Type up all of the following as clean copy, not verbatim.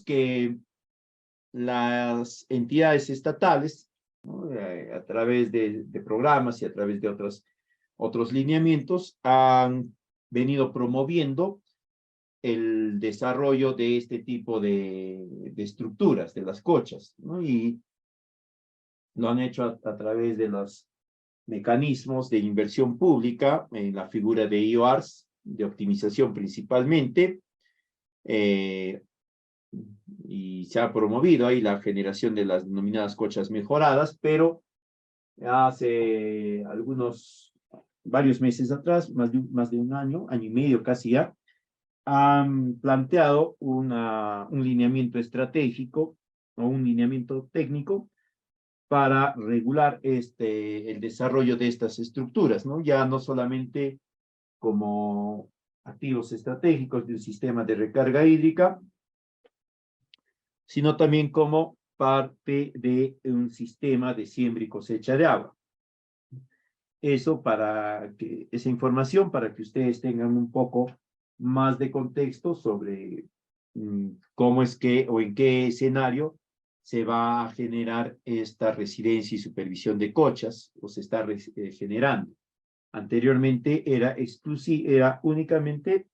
sabemos que las entidades estatales, ¿no? A través de programas y a través de otros lineamientos, han venido promoviendo el desarrollo de este tipo de estructuras, de las cochas, ¿no? Y lo han hecho a través de los mecanismos de inversión pública, en la figura de IOARs, de optimización principalmente, y se ha promovido ahí la generación de las denominadas cochas mejoradas, pero hace varios meses atrás, más de un año y medio casi ya, han planteado un lineamiento estratégico o un lineamiento técnico para regular el desarrollo de estas estructuras, ¿no? Ya no solamente como activos estratégicos de un sistema de recarga hídrica, sino también como parte de un sistema de siembra y cosecha de agua. Eso esa información para que ustedes tengan un poco más de contexto sobre cómo es que o en qué escenario se va a generar esta residencia y supervisión de cochas, o se está generando. Anteriormente era únicamente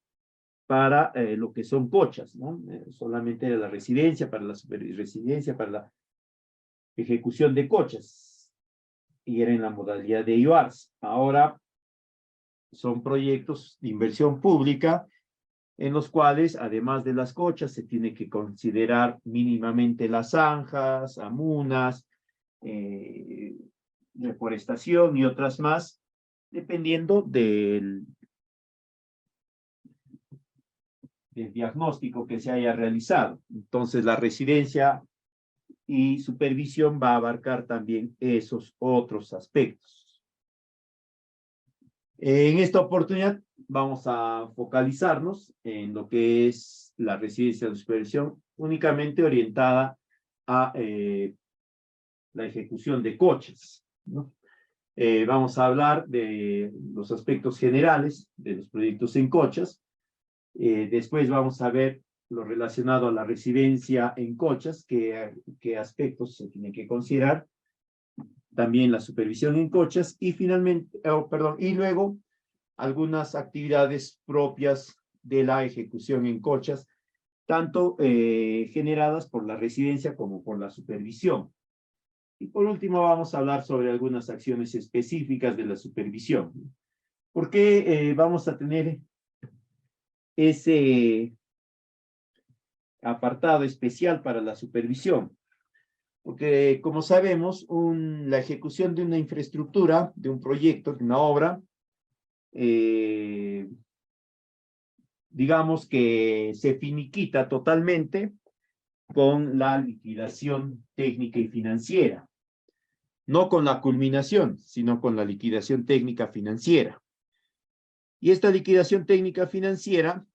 para lo que son cochas, ¿no? Solamente era la residencia, para la residencia, para la ejecución de cochas, y era en la modalidad de IOARS. Ahora son proyectos de inversión pública en los cuales, además de las cochas, se tiene que considerar mínimamente las zanjas, amunas, reforestación y otras más, dependiendo del diagnóstico que se haya realizado. Entonces, la residencia y supervisión va a abarcar también esos otros aspectos. En esta oportunidad vamos a focalizarnos en lo que es la residencia de supervisión, únicamente orientada a la ejecución de coches, ¿no? Vamos a hablar de los aspectos generales de los proyectos en cochas. Después vamos a ver lo relacionado a la residencia en cochas, qué aspectos se tienen que considerar. También la supervisión en cochas y finalmente, y luego algunas actividades propias de la ejecución en cochas, tanto generadas por la residencia como por la supervisión. Y por último vamos a hablar sobre algunas acciones específicas de la supervisión. ¿Por qué vamos a tener ese apartado especial para la supervisión? Porque, como sabemos, la ejecución de una infraestructura, de un proyecto, de una obra, digamos que se finiquita totalmente con la liquidación técnica y financiera. No con la culminación, sino con la liquidación técnica financiera. Y esta liquidación técnica financiera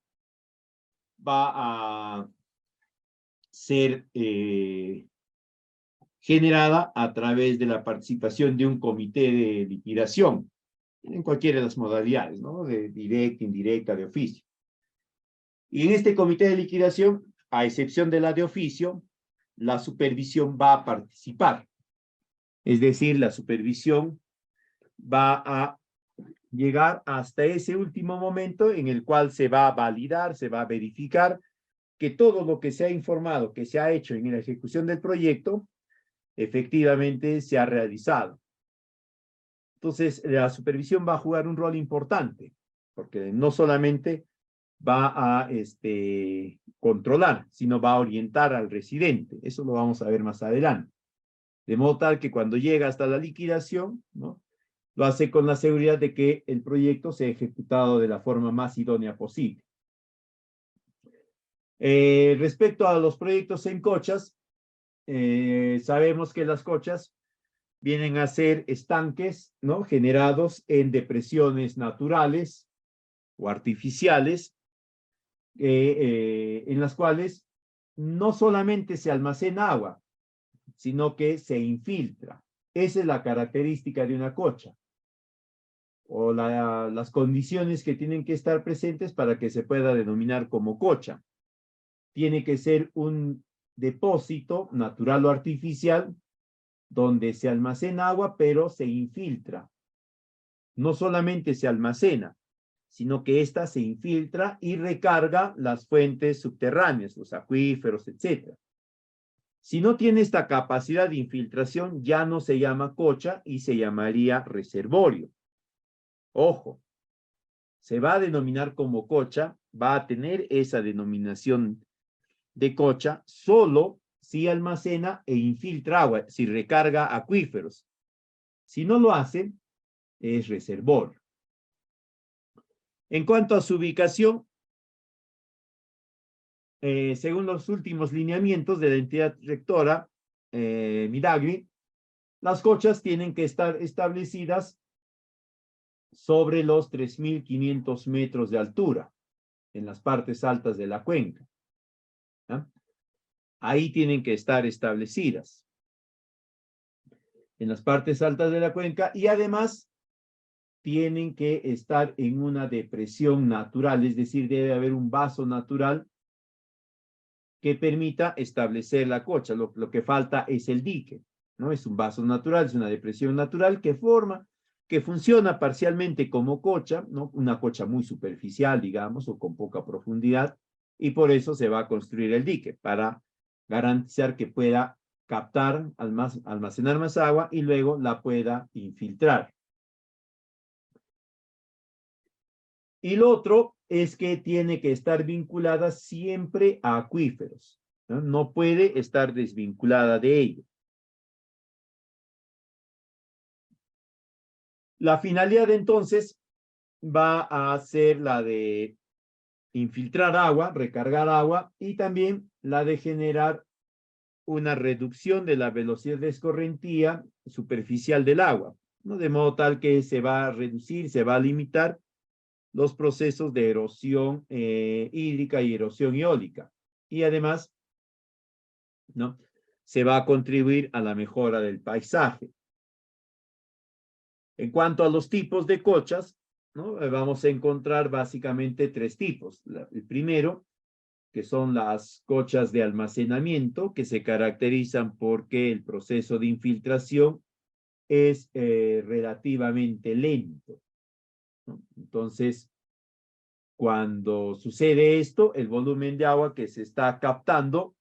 va a ser generada a través de la participación de un comité de liquidación, en cualquiera de las modalidades, ¿no? De directa, indirecta, de oficio. Y en este comité de liquidación, a excepción de la de oficio, la supervisión va a participar. Es decir, la supervisión va a llegar hasta ese último momento en el cual se va a validar, se va a verificar que todo lo que se ha informado, que se ha hecho en la ejecución del proyecto, efectivamente se ha realizado. Entonces, la supervisión va a jugar un rol importante, porque no solamente va a controlar, sino va a orientar al residente. Eso lo vamos a ver más adelante. De modo tal que cuando llega hasta la liquidación, ¿no?, lo hace con la seguridad de que el proyecto sea ejecutado de la forma más idónea posible. Respecto a los proyectos en cochas, sabemos que las cochas vienen a ser estanques, ¿no?, generados en depresiones naturales o artificiales, en las cuales no solamente se almacena agua, sino que se infiltra. Esa es la característica de una cocha, o las condiciones que tienen que estar presentes para que se pueda denominar como cocha. tiene que ser un depósito natural o artificial donde se almacena agua, pero se infiltra. No solamente se almacena, sino que ésta se infiltra y recarga las fuentes subterráneas, los acuíferos, etc. Si no tiene esta capacidad de infiltración, ya no se llama cocha y se llamaría reservorio. Ojo, se va a denominar como cocha, va a tener esa denominación de cocha solo si almacena e infiltra agua, si recarga acuíferos. Si no lo hace, es reservorio. En cuanto a su ubicación, según los últimos lineamientos de la entidad rectora, Midagri, las cochas tienen que estar establecidas sobre los 3.500 metros de altura, en las partes altas de la cuenca. ¿Ah? Ahí tienen que estar establecidas, en las partes altas de la cuenca, y además tienen que estar en una depresión natural, es decir, debe haber un vaso natural que permita establecer la cocha. Lo que falta es el dique, ¿no? Es un vaso natural, es una depresión natural que funciona parcialmente como cocha, ¿no? Una cocha muy superficial, digamos, o con poca profundidad, y por eso se va a construir el dique, para garantizar que pueda captar, almacenar más agua y luego la pueda infiltrar. Y lo otro es que tiene que estar vinculada siempre a acuíferos, ¿no? No puede estar desvinculada de ello. La finalidad entonces va a ser la de infiltrar agua, recargar agua, y también la de generar una reducción de la velocidad de escorrentía superficial del agua, ¿no? De modo tal que se va a reducir, se va a limitar los procesos de erosión hídrica y erosión eólica. Y además, ¿no?, se va a contribuir a la mejora del paisaje. En cuanto a los tipos de cochas, ¿no?, vamos a encontrar básicamente tres tipos. El primero, que son las cochas de almacenamiento, que se caracterizan porque el proceso de infiltración es relativamente lento, ¿no? Entonces, cuando sucede esto, el volumen de agua que se está captando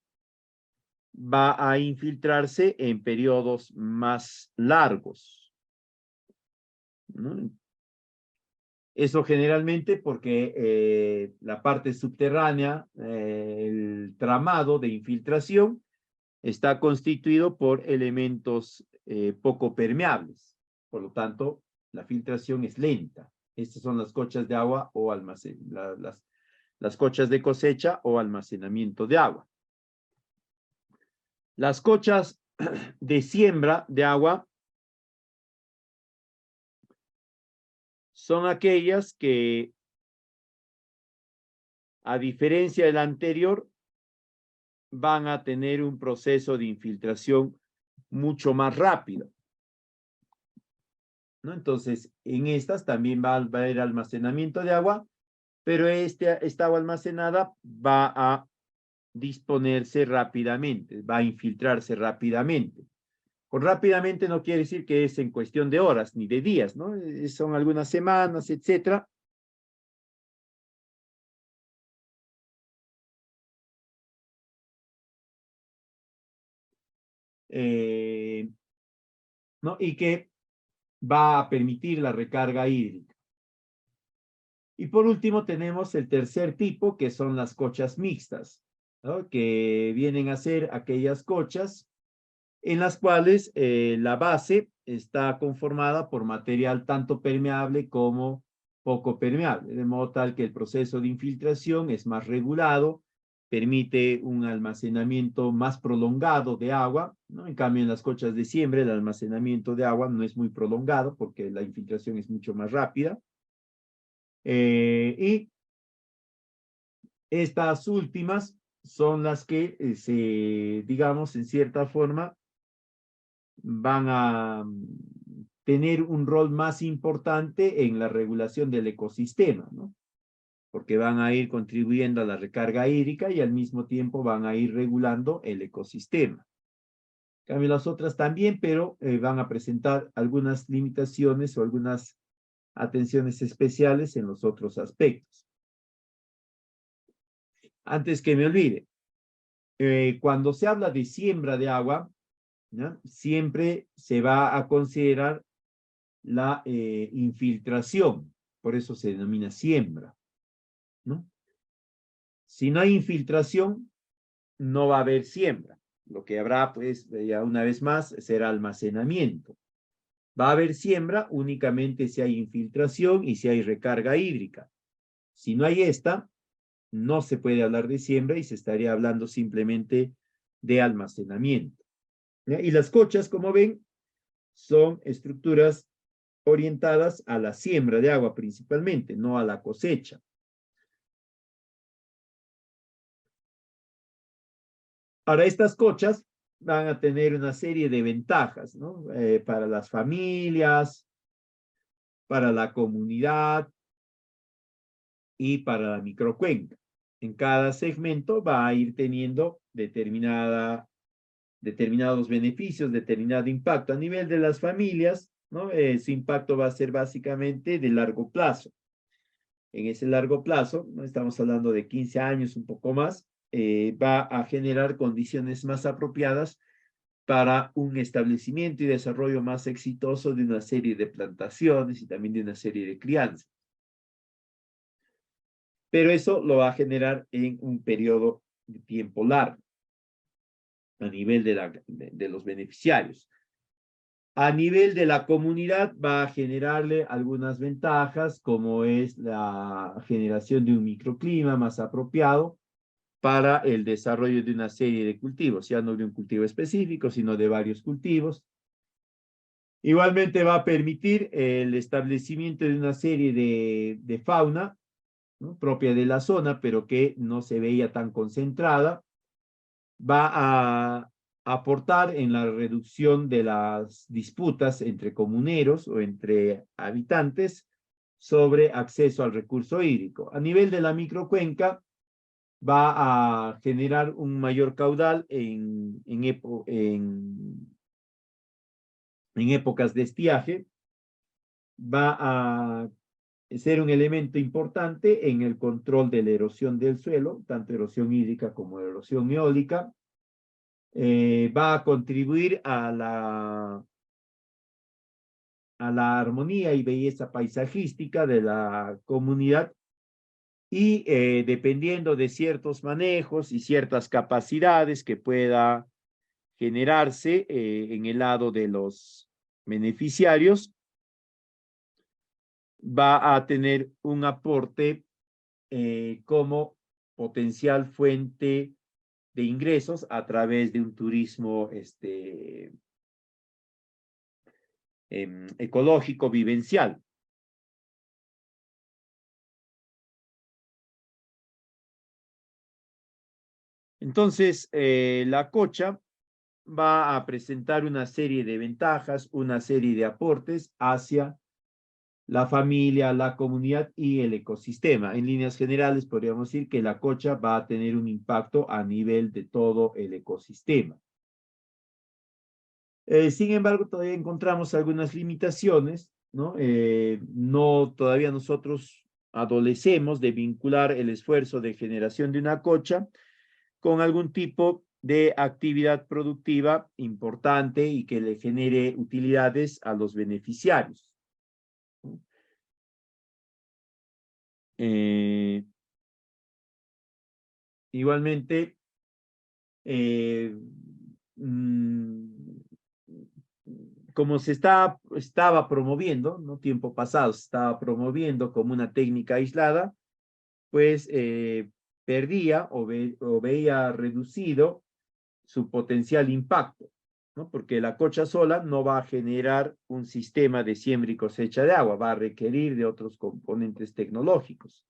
va a infiltrarse en periodos más largos, ¿no? Eso generalmente porque la parte subterránea, el tramado de infiltración, está constituido por elementos poco permeables. Por lo tanto, la filtración es lenta. Estas son las cochas de agua o las cochas de cosecha o almacenamiento de agua. Las cochas de siembra de agua son aquellas que, a diferencia de la anterior, van a tener un proceso de infiltración mucho más rápido, ¿no? Entonces, en estas también va a haber almacenamiento de agua, pero esta agua almacenada va a disponerse rápidamente, va a infiltrarse rápidamente. Con rápidamente no quiere decir que es en cuestión de horas ni de días, ¿no? Son algunas semanas, etcétera. ¿No? Y que va a permitir la recarga hídrica. Y por último tenemos el tercer tipo, que son las cochas mixtas, ¿no?, que vienen a ser aquellas cochas en las cuales la base está conformada por material tanto permeable como poco permeable, de modo tal que el proceso de infiltración es más regulado, permite un almacenamiento más prolongado de agua, ¿no? En cambio, en las cochas de siembra, el almacenamiento de agua no es muy prolongado porque la infiltración es mucho más rápida. Y estas últimas son las que digamos, en cierta forma, van a tener un rol más importante en la regulación del ecosistema, ¿no? porque van a ir contribuyendo a la recarga hídrica y al mismo tiempo van a ir regulando el ecosistema. En cambio, las otras también, pero van a presentar algunas limitaciones o algunas atenciones especiales en los otros aspectos. Antes que me olvide, cuando se habla de siembra de agua, ¿no?, siempre se va a considerar la infiltración, por eso se denomina siembra, ¿no? Si no hay infiltración, no va a haber siembra. Lo que habrá, pues, ya una vez más, será almacenamiento. Va a haber siembra únicamente si hay infiltración y si hay recarga hídrica. Si no hay esta, no se puede hablar de siembra y se estaría hablando simplemente de almacenamiento, ¿ya? Y las cochas, como ven, son estructuras orientadas a la siembra de agua principalmente, no a la cosecha. Ahora, estas cochas van a tener una serie de ventajas, ¿no? Para las familias, para la comunidad y para la microcuenca. En cada segmento va a ir teniendo determinados beneficios, determinado impacto. A nivel de las familias, ¿no? Su impacto va a ser básicamente de largo plazo. En ese largo plazo, ¿no?, estamos hablando de 15 años, un poco más, va a generar condiciones más apropiadas para un establecimiento y desarrollo más exitoso de una serie de plantaciones y también de una serie de crianzas. Pero eso lo va a generar en un periodo de tiempo largo a nivel de los beneficiarios. A nivel de la comunidad va a generarle algunas ventajas, como es la generación de un microclima más apropiado para el desarrollo de una serie de cultivos, ya no de un cultivo específico, sino de varios cultivos. Igualmente va a permitir el establecimiento de una serie de fauna, ¿no?, propia de la zona, pero que no se veía tan concentrada. Va a aportar en la reducción de las disputas entre comuneros o entre habitantes sobre acceso al recurso hídrico. A nivel de la microcuenca, va a generar un mayor caudal en épocas de estiaje. Va a ser un elemento importante en el control de la erosión del suelo, tanto erosión hídrica como erosión eólica. Va a contribuir a la armonía y belleza paisajística de la comunidad y dependiendo de ciertos manejos y ciertas capacidades que pueda generarse en el lado de los beneficiarios, va a tener un aporte como potencial fuente de ingresos a través de un turismo ecológico vivencial. Entonces, la cocha va a presentar una serie de ventajas, una serie de aportes hacia la familia, la comunidad y el ecosistema. En líneas generales, podríamos decir que la cocha va a tener un impacto a nivel de todo el ecosistema. Sin embargo, todavía encontramos algunas limitaciones, ¿no? Todavía nosotros adolecemos de vincular el esfuerzo de generación de una cocha con algún tipo de actividad productiva importante y que le genere utilidades a los beneficiarios. Igualmente, como se estaba promoviendo, ¿no?, tiempo pasado se estaba promoviendo como una técnica aislada, pues perdía o veía reducido su potencial impacto, ¿no? Porque la cocha sola no va a generar un sistema de siembra y cosecha de agua, va a requerir de otros componentes tecnológicos.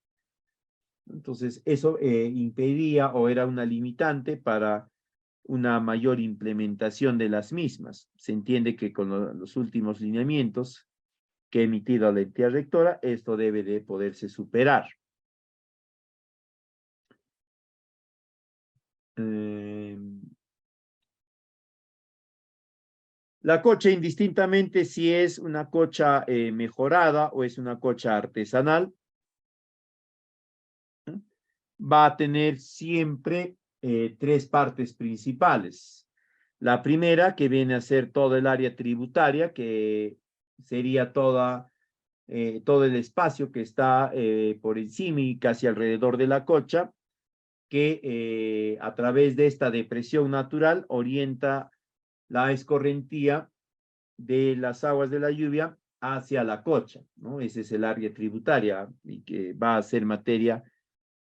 Entonces, eso impedía o era una limitante para una mayor implementación de las mismas. Se entiende que con los últimos lineamientos que ha emitido la entidad rectora, esto debe de poderse superar. La cocha, indistintamente si es una cocha mejorada o es una cocha artesanal, va a tener siempre tres partes principales. La primera, que viene a ser todo el área tributaria, que sería todo el espacio que está por encima y casi alrededor de la cocha, que a través de esta depresión natural orienta la escorrentía de las aguas de la lluvia hacia la cocha, ¿no? Ese es el área tributaria y que va a ser materia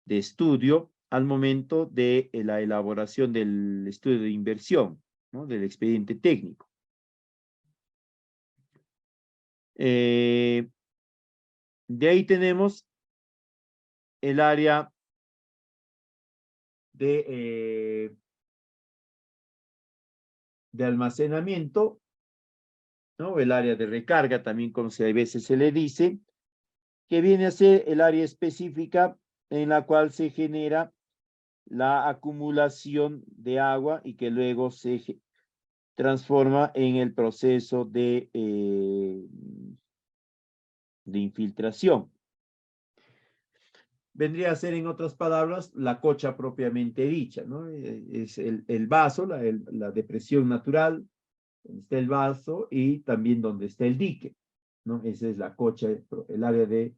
de estudio al momento de la elaboración del estudio de inversión, ¿no? Del expediente técnico. De ahí tenemos el área de almacenamiento, ¿no? El área de recarga, también como a veces se le dice, que viene a ser el área específica en la cual se genera la acumulación de agua y que luego se transforma en el proceso de infiltración. Vendría a ser, en otras palabras, la cocha propiamente dicha, ¿no? Es el vaso, la depresión natural, donde está el vaso y también donde está el dique, ¿no? Esa es la cocha, el área de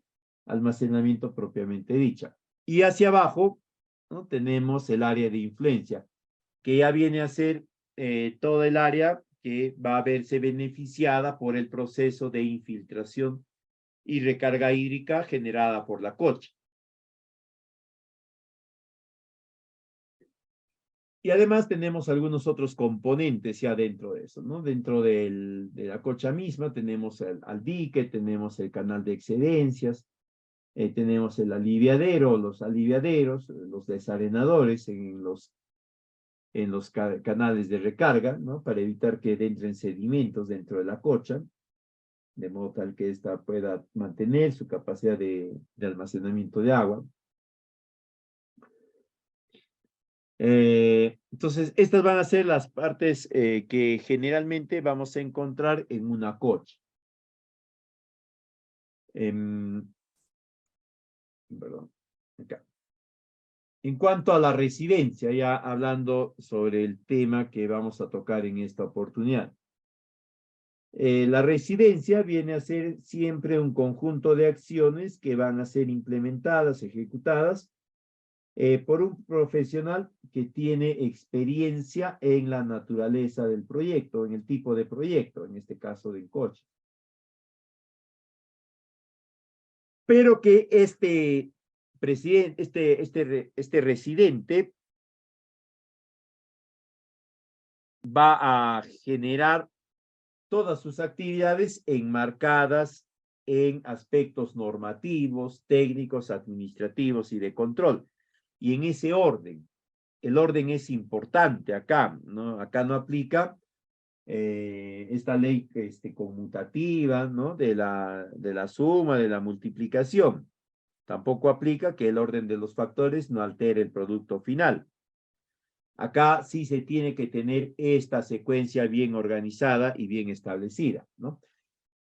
almacenamiento propiamente dicha. Y hacia abajo, ¿no? Tenemos el área de influencia, que ya viene a ser todo el área que va a verse beneficiada por el proceso de infiltración y recarga hídrica generada por la cocha. Y además tenemos algunos otros componentes ya dentro de eso, ¿no? Dentro de la cocha misma tenemos al dique, tenemos el canal de excedencias, tenemos el aliviadero, los aliviaderos, los desarenadores en los canales de recarga, ¿no? Para evitar que entren sedimentos dentro de la cocha, de modo tal que ésta pueda mantener su capacidad de almacenamiento de agua. Entonces, estas van a ser las partes que generalmente vamos a encontrar en una cocha. Perdón, acá. En cuanto a la residencia, ya hablando sobre el tema que vamos a tocar en esta oportunidad. La residencia viene a ser siempre un conjunto de acciones que van a ser implementadas, ejecutadas, por un profesional que tiene experiencia en la naturaleza del proyecto, en el tipo de proyecto, en este caso del coche. Pero que este residente va a generar todas sus actividades enmarcadas en aspectos normativos, técnicos, administrativos y de control. Y en ese orden, el orden es importante acá, ¿no? Acá no aplica esta ley conmutativa, ¿no? De la suma, de la multiplicación. Tampoco aplica que el orden de los factores no altere el producto final. Acá sí se tiene que tener esta secuencia bien organizada y bien establecida, ¿no?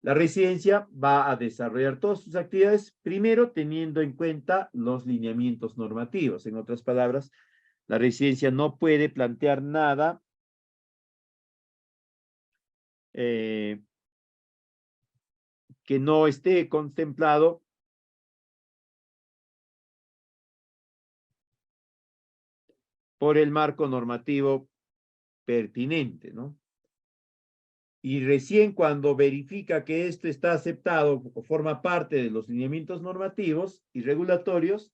La residencia va a desarrollar todas sus actividades, primero teniendo en cuenta los lineamientos normativos. En otras palabras, la residencia no puede plantear nada que no esté contemplado por el marco normativo pertinente, ¿no? Y recién cuando verifica que esto está aceptado o forma parte de los lineamientos normativos y regulatorios,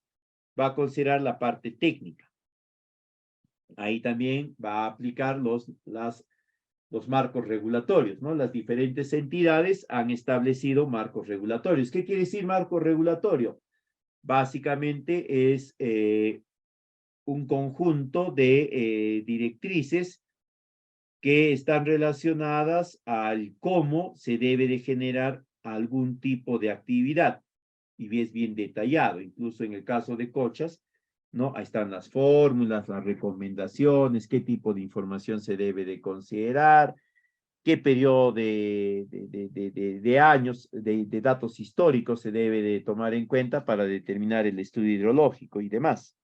va a considerar la parte técnica. Ahí también va a aplicar los marcos regulatorios, ¿no? Las diferentes entidades han establecido marcos regulatorios. ¿Qué quiere decir marco regulatorio? Básicamente es un conjunto de directrices que están relacionadas al cómo se debe de generar algún tipo de actividad. Y es bien detallado, incluso en el caso de cochas, ¿no? Ahí están las fórmulas, las recomendaciones, qué tipo de información se debe de considerar, qué periodo de años, de datos históricos se debe de tomar en cuenta para determinar el estudio hidrológico y demás.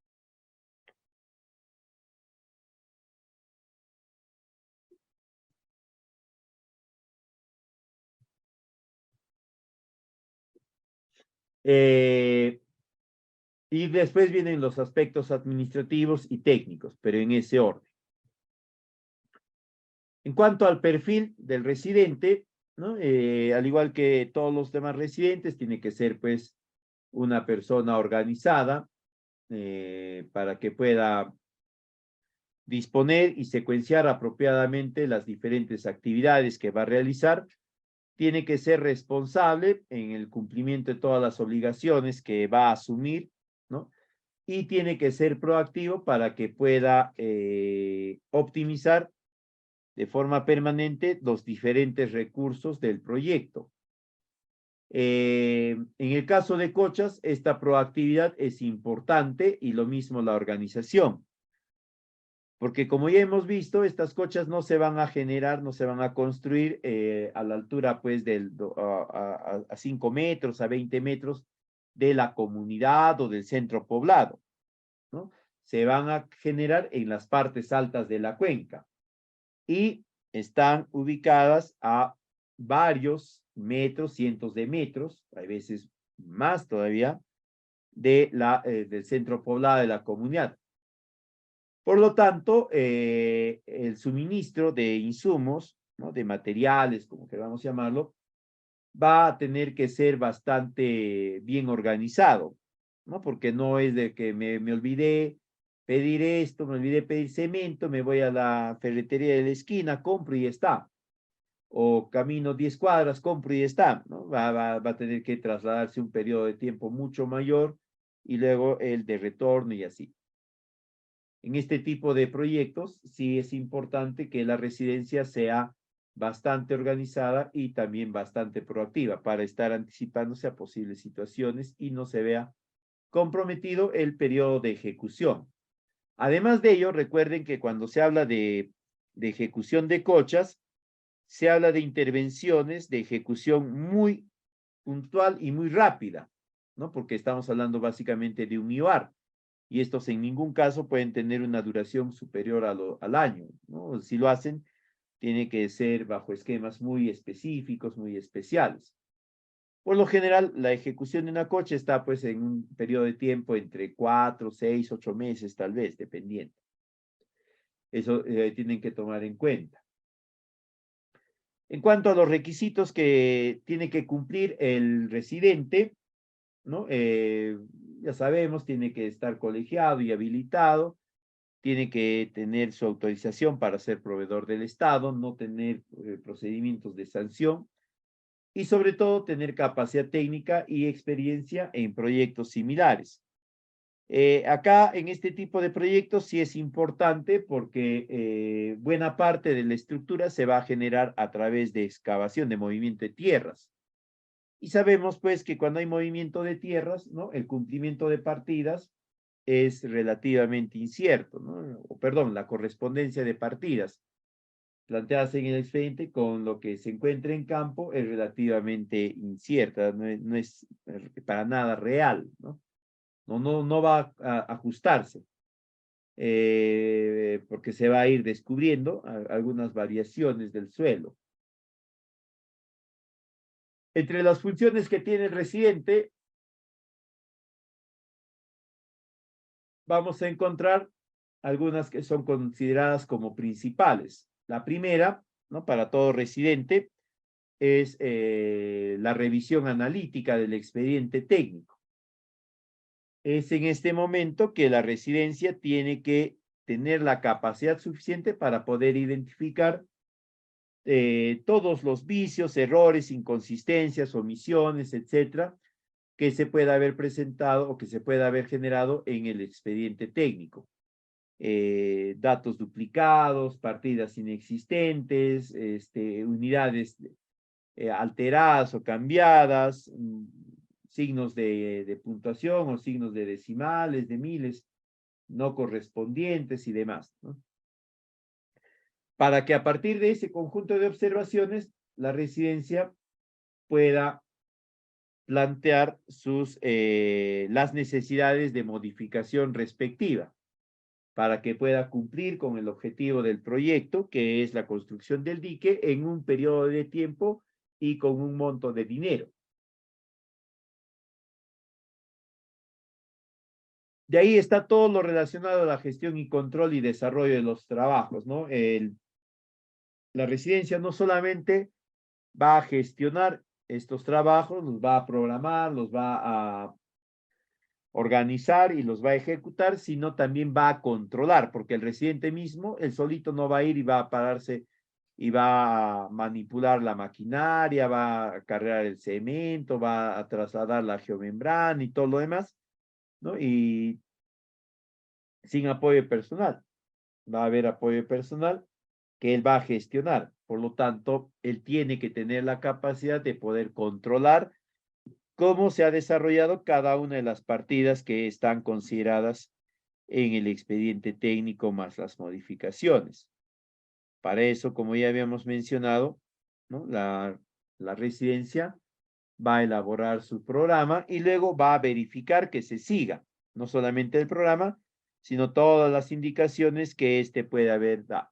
Y después vienen los aspectos administrativos y técnicos, pero en ese orden. En cuanto al perfil del residente, ¿no? Al igual que todos los demás residentes, tiene que ser pues una persona organizada para que pueda disponer y secuenciar apropiadamente las diferentes actividades que va a realizar. Tiene que ser responsable en el cumplimiento de todas las obligaciones que va a asumir, ¿no? Y tiene que ser proactivo para que pueda optimizar de forma permanente los diferentes recursos del proyecto. En el caso de Cochas, esta proactividad es importante y lo mismo la organización. Porque como ya hemos visto, estas cochas no se van a generar, no se van a construir a la altura pues a 5 metros, a 20 metros de la comunidad o del centro poblado, ¿no? Se van a generar en las partes altas de la cuenca y están ubicadas a varios metros, cientos de metros, a veces más todavía, del centro poblado de la comunidad. Por lo tanto, el suministro de insumos, ¿no? De materiales, como queramos llamarlo, va a tener que ser bastante bien organizado, ¿no? Porque no es de que me olvidé pedir esto, me olvidé pedir cemento, me voy a la ferretería de la esquina, compro y está. O camino 10 cuadras, compro y está, ¿no? Va a tener que trasladarse un periodo de tiempo mucho mayor y luego el de retorno y así. En este tipo de proyectos sí es importante que la residencia sea bastante organizada y también bastante proactiva para estar anticipándose a posibles situaciones y no se vea comprometido el periodo de ejecución. Además de ello, recuerden que cuando se habla de ejecución de cochas, se habla de intervenciones de ejecución muy puntual y muy rápida, ¿no? Porque estamos hablando básicamente de un IOAR y estos en ningún caso pueden tener una duración superior al año, ¿no? Si lo hacen, tiene que ser bajo esquemas muy específicos, muy especiales. Por lo general, la ejecución de una coche está pues en un periodo de tiempo entre 4, 6, 8 meses tal vez, dependiendo. Eso tienen que tomar en cuenta. En cuanto a los requisitos que tiene que cumplir el residente, ¿no? Ya sabemos, tiene que estar colegiado y habilitado, tiene que tener su autorización para ser proveedor del Estado, no tener procedimientos de sanción y sobre todo tener capacidad técnica y experiencia en proyectos similares. Acá en este tipo de proyectos sí es importante porque buena parte de la estructura se va a generar a través de excavación, de movimiento de tierras. Y sabemos pues que cuando hay movimiento de tierras, ¿no? El cumplimiento de partidas es relativamente incierto, ¿no? O perdón, la correspondencia de partidas planteadas en el expediente con lo que se encuentra en campo es relativamente incierta, no es para nada real, ¿no? No va a ajustarse, porque se va a ir descubriendo algunas variaciones del suelo. Entre las funciones que tiene el residente, vamos a encontrar algunas que son consideradas como principales. La primera, ¿no? Para todo residente, es la revisión analítica del expediente técnico. Es en este momento que la residencia tiene que tener la capacidad suficiente para poder identificar todos los vicios, errores, inconsistencias, omisiones, etcétera, que se pueda haber presentado o que se pueda haber generado en el expediente técnico. Datos duplicados, partidas inexistentes, unidades alteradas o cambiadas, signos de puntuación o signos de decimales, de miles. no correspondientes y demás, ¿no? Para que a partir de ese conjunto de observaciones, la residencia pueda plantear las necesidades de modificación respectiva, para que pueda cumplir con el objetivo del proyecto, que es la construcción del dique en un periodo de tiempo y con un monto de dinero. De ahí está todo lo relacionado a la gestión y control y desarrollo de los trabajos, ¿no? La residencia no solamente va a gestionar estos trabajos, los va a programar, los va a organizar y los va a ejecutar, sino también va a controlar, porque el residente mismo, él solito no va a ir y va a pararse y va a manipular la maquinaria, va a cargar el cemento, va a trasladar la geomembrana y todo lo demás, ¿no? Y sin apoyo personal. Va a haber apoyo personal que él va a gestionar. Por lo tanto, él tiene que tener la capacidad de poder controlar cómo se ha desarrollado cada una de las partidas que están consideradas en el expediente técnico más las modificaciones. Para eso, como ya habíamos mencionado, ¿no? La residencia va a elaborar su programa y luego va a verificar que se siga, no solamente el programa, sino todas las indicaciones que éste puede haber dado.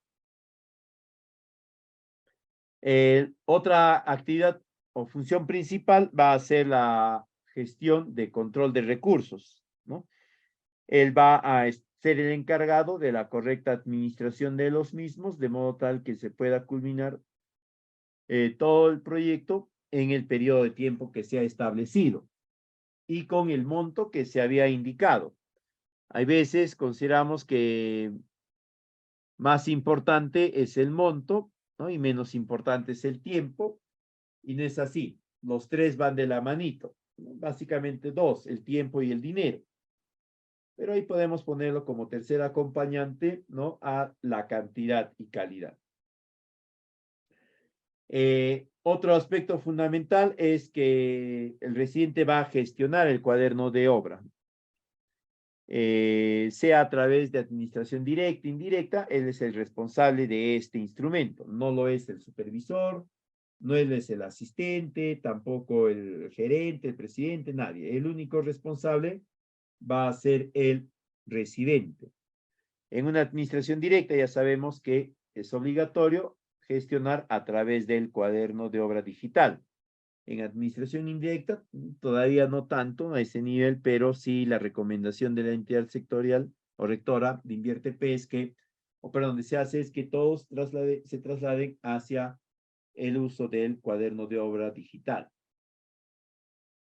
Otra actividad o función principal va a ser la gestión de control de recursos, ¿no? Él va a ser el encargado de la correcta administración de los mismos, de modo tal que se pueda culminar todo el proyecto en el periodo de tiempo que se ha establecido y con el monto que se había indicado. Hay veces consideramos que más importante es el monto, ¿no? Y menos importante es el tiempo, y no es así. Los tres van de la manito, ¿no? Básicamente dos, el tiempo y el dinero. Pero ahí podemos ponerlo como tercer acompañante, ¿no? A la cantidad y calidad. Otro aspecto fundamental es que el residente va a gestionar el cuaderno de obra. Sea a través de administración directa, indirecta, él es el responsable de este instrumento. No lo es el supervisor, no él es el asistente, tampoco el gerente, el presidente, nadie. El único responsable va a ser el residente. En una administración directa ya sabemos que es obligatorio gestionar a través del cuaderno de obra digital. En administración indirecta, todavía no tanto a ese nivel, pero sí la recomendación de la entidad sectorial o rectora de InvierteP es que, o perdón, donde se hace es que todos se trasladen hacia el uso del cuaderno de obra digital.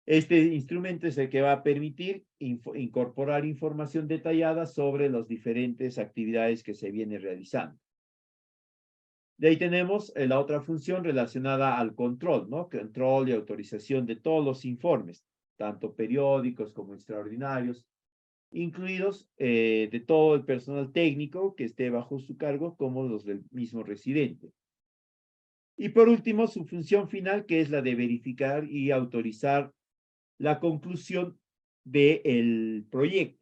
Este instrumento es el que va a permitir incorporar información detallada sobre las diferentes actividades que se vienen realizando. De ahí tenemos la otra función relacionada al control, ¿no? Control y autorización de todos los informes, tanto periódicos como extraordinarios, incluidos de todo el personal técnico que esté bajo su cargo, como los del mismo residente. Y por último, su función final, que es la de verificar y autorizar la conclusión del proyecto.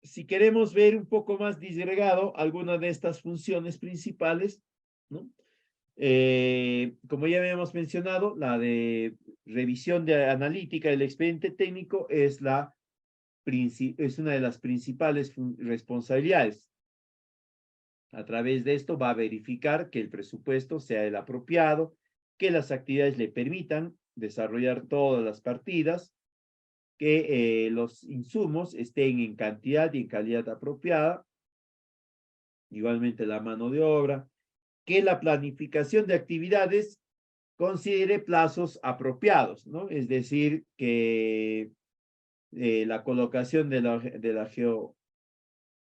Si queremos ver un poco más disgregado alguna de estas funciones principales, ¿no? Como ya habíamos mencionado, la de revisión de analítica del expediente técnico es una de las principales responsabilidades. A través de esto va a verificar que el presupuesto sea el apropiado, que las actividades le permitan desarrollar todas las partidas, que los insumos estén en cantidad y en calidad apropiada, igualmente la mano de obra, que la planificación de actividades considere plazos apropiados, ¿no? Es decir, que la colocación de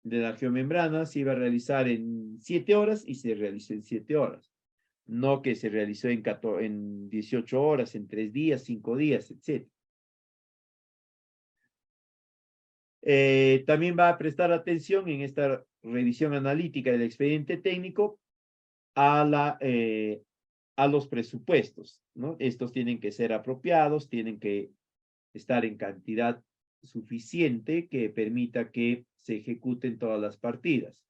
la geomembrana se iba a realizar en 7 horas y se realizó en 7 horas, no que se realizó en 18 horas, en 3 días, 5 días, etc. También va a prestar atención en esta revisión analítica del expediente técnico a la a los presupuestos, ¿no? Estos tienen que ser apropiados, tienen que estar en cantidad suficiente que permita que se ejecuten todas las partidas.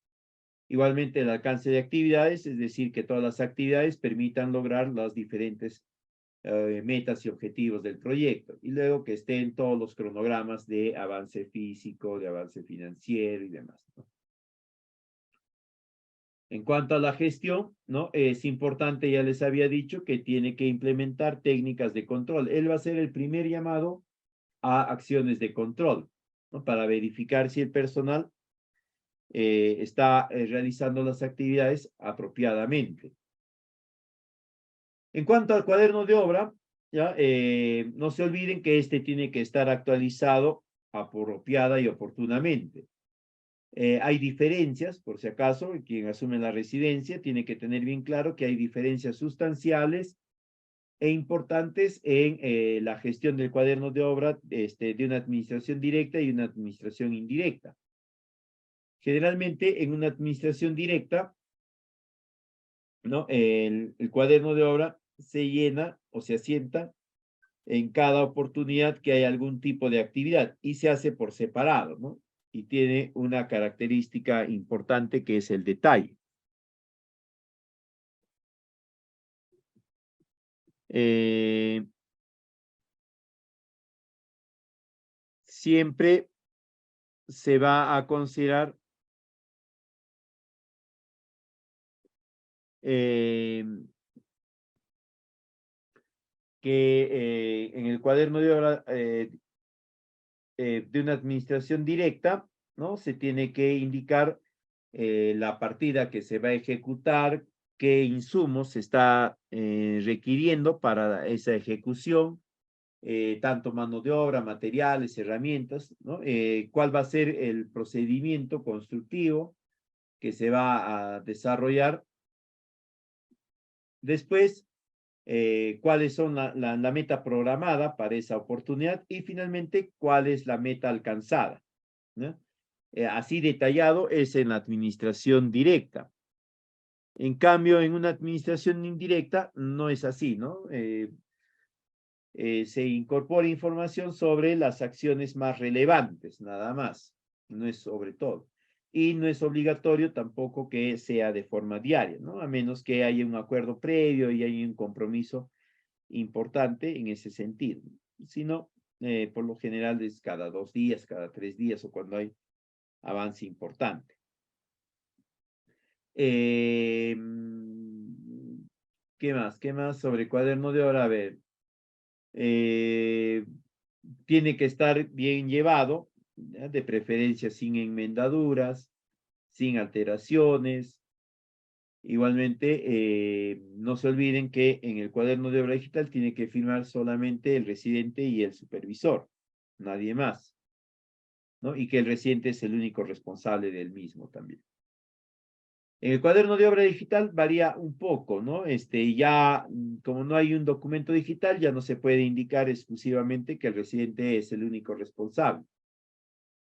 Igualmente el alcance de actividades, es decir, que todas las actividades permitan lograr las diferentes metas y objetivos del proyecto. Y luego que estén todos los cronogramas de avance físico, de avance financiero y demás, ¿no? En cuanto a la gestión, ¿no? Es importante, ya les había dicho, que tiene que implementar técnicas de control. Él va a ser el primer llamado a acciones de control, ¿no? Para verificar si el personal está realizando las actividades apropiadamente. En cuanto al cuaderno de obra, ¿ya? No se olviden que este tiene que estar actualizado apropiada y oportunamente. Hay diferencias, por si acaso, quien asume la residencia tiene que tener bien claro que hay diferencias sustanciales e importantes en la gestión del cuaderno de obra de una administración directa y una administración indirecta. Generalmente, en una administración directa, ¿no? El cuaderno de obra se llena o se asienta en cada oportunidad que hay algún tipo de actividad y se hace por separado, ¿no? Y tiene una característica importante que es el detalle. Siempre se va a considerar que en el cuaderno de obra de una administración directa, ¿no? Se tiene que indicar la partida que se va a ejecutar, qué insumos se está requiriendo para esa ejecución, tanto mano de obra, materiales, herramientas, ¿no? Cuál va a ser el procedimiento constructivo que se va a desarrollar. Después, cuáles son la meta programada para esa oportunidad y finalmente cuál es la meta alcanzada, ¿no? Así detallado es en la administración directa. En cambio, en una administración indirecta no es así, ¿no? Se incorpora información sobre las acciones más relevantes, nada más, no es sobre todo. Y no es obligatorio tampoco que sea de forma diaria, ¿no? A menos que haya un acuerdo previo y haya un compromiso importante en ese sentido. Si no, por lo general es cada 2 días, cada 3 días o cuando hay avance importante. ¿Qué más? ¿Qué más sobre cuaderno de hora? A ver, tiene que estar bien llevado, ¿ya? De preferencia sin enmendaduras, sin alteraciones. Igualmente, no se olviden que en el cuaderno de obra digital tiene que firmar solamente el residente y el supervisor, nadie más, ¿no? Y que el residente es el único responsable del mismo también. En el cuaderno de obra digital varía un poco, ¿no? Ya, como no hay un documento digital, ya no se puede indicar exclusivamente que el residente es el único responsable.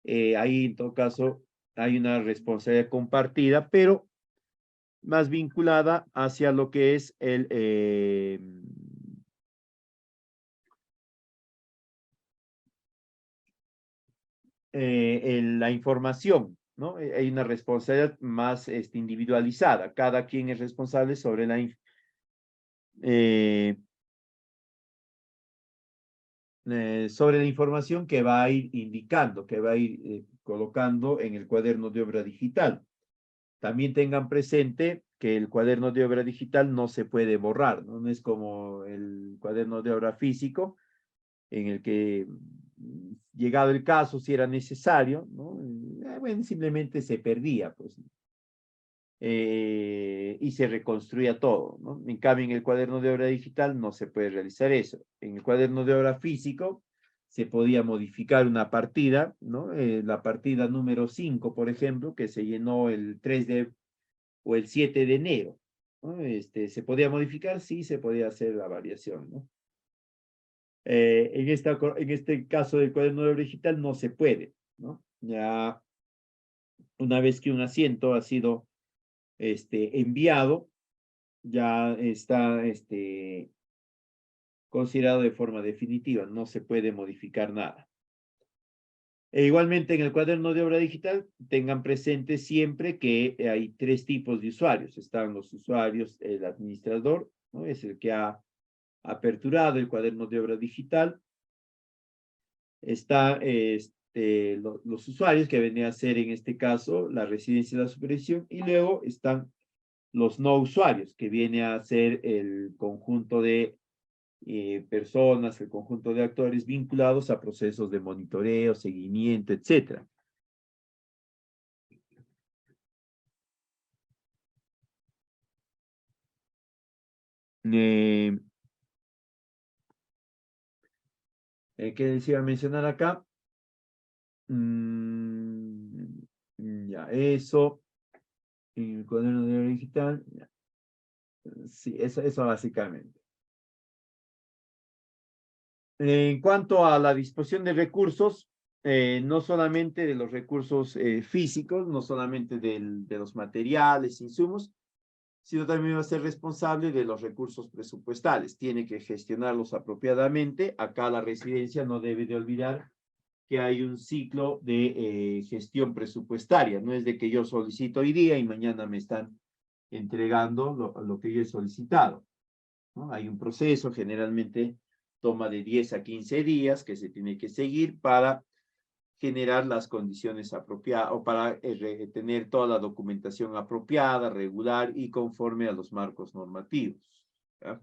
Ahí, en todo caso, hay una responsabilidad compartida, pero más vinculada hacia lo que es la información, ¿no? Hay una responsabilidad más individualizada. Cada quien es responsable sobre sobre la información que va a ir indicando, que va a ir colocando en el cuaderno de obra digital. También tengan presente que el cuaderno de obra digital no se puede borrar, ¿no? No es como el cuaderno de obra físico, en el que, llegado el caso, si era necesario, ¿no? Bueno, simplemente se perdía, pues, y se reconstruía todo, ¿no? En cambio, en el cuaderno de obra digital no se puede realizar eso. En el cuaderno de obra físico se podía modificar una partida, ¿no? La partida número 5, por ejemplo, que se llenó el 3 o el 7 de enero, ¿no? ¿Se podía modificar? Sí, se podía hacer la variación, ¿no? En este caso del cuaderno de obra digital no se puede, ¿no? Ya una vez que un asiento ha sido enviado, ya está considerado de forma definitiva, no se puede modificar nada. E igualmente en el cuaderno de obra digital tengan presente siempre que hay tres tipos de usuarios. Están los usuarios, el administrador, ¿no? Es el que ha aperturado el cuaderno de obra digital. Está los usuarios, que venía a ser en este caso la residencia de la supervisión, y luego están los no usuarios, que viene a ser el conjunto de personas, el conjunto de actores vinculados a procesos de monitoreo, seguimiento, etc. ¿Qué decía mencionar acá? Ya, eso. En el cuaderno de obra digital. Ya. Sí, eso básicamente. En cuanto a la disposición de recursos, no solamente de los recursos físicos, no solamente de los materiales, insumos, sino también va a ser responsable de los recursos presupuestales. Tiene que gestionarlos apropiadamente. Acá la residencia no debe de olvidar que hay un ciclo de gestión presupuestaria. No es de que yo solicito hoy día y mañana me están entregando lo que yo he solicitado, ¿no? Hay un proceso, generalmente toma de 10 a 15 días que se tiene que seguir para generar las condiciones apropiadas o para tener toda la documentación apropiada, regular y conforme a los marcos normativos. ¿Ya?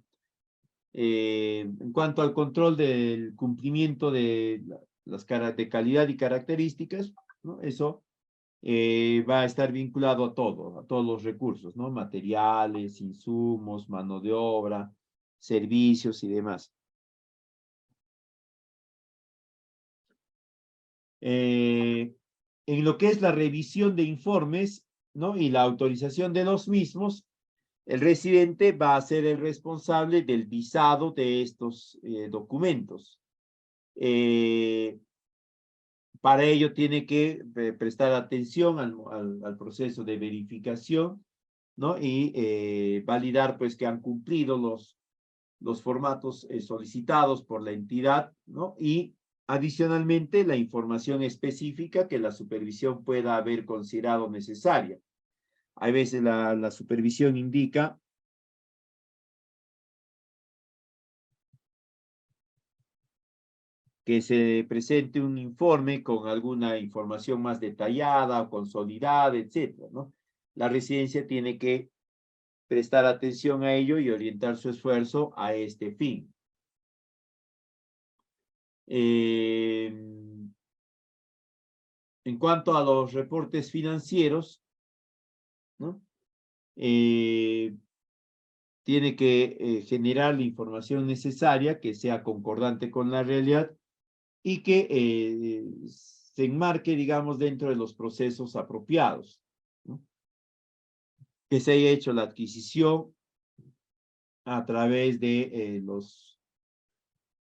En cuanto al control del cumplimiento de las caras de calidad y características, ¿no? Eso va a estar vinculado a todo, a todos los recursos, ¿no? Materiales, insumos, mano de obra, servicios y demás. En lo que es la revisión de informes, ¿no? Y la autorización de los mismos, el residente va a ser el responsable del visado de estos documentos. Para ello tiene que prestar atención al proceso de verificación, ¿no? Y validar pues que han cumplido los formatos solicitados por la entidad, ¿no? Y adicionalmente la información específica que la supervisión pueda haber considerado necesaria. Hay veces la supervisión indica que se presente un informe con alguna información más detallada, consolidada, etcétera, ¿no? La residencia tiene que prestar atención a ello y orientar su esfuerzo a este fin. En cuanto a los reportes financieros, ¿no? Tiene que generar la información necesaria que sea concordante con la realidad y que se enmarque, digamos, dentro de los procesos apropiados, ¿no? Que se haya hecho la adquisición a través de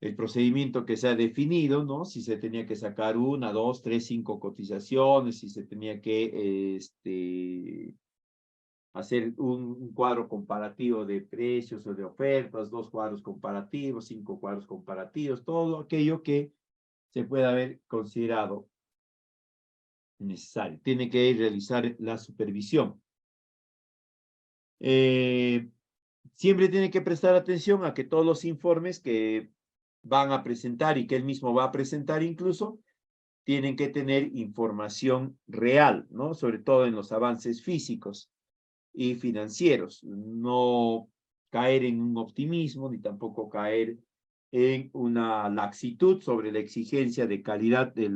el procedimiento que se ha definido, ¿no? Si se tenía que sacar una, dos, tres, cinco cotizaciones, si se tenía que hacer un cuadro comparativo de precios o de ofertas, 2 cuadros comparativos, 5 cuadros comparativos, todo aquello que se pueda haber considerado necesario. Tiene que realizar la supervisión. Siempre tiene que prestar atención a que todos los informes que van a presentar y que él mismo va a presentar incluso, tienen que tener información real, ¿no? Sobre todo en los avances físicos y financieros. No caer en un optimismo ni tampoco caer en una laxitud sobre la exigencia de calidad de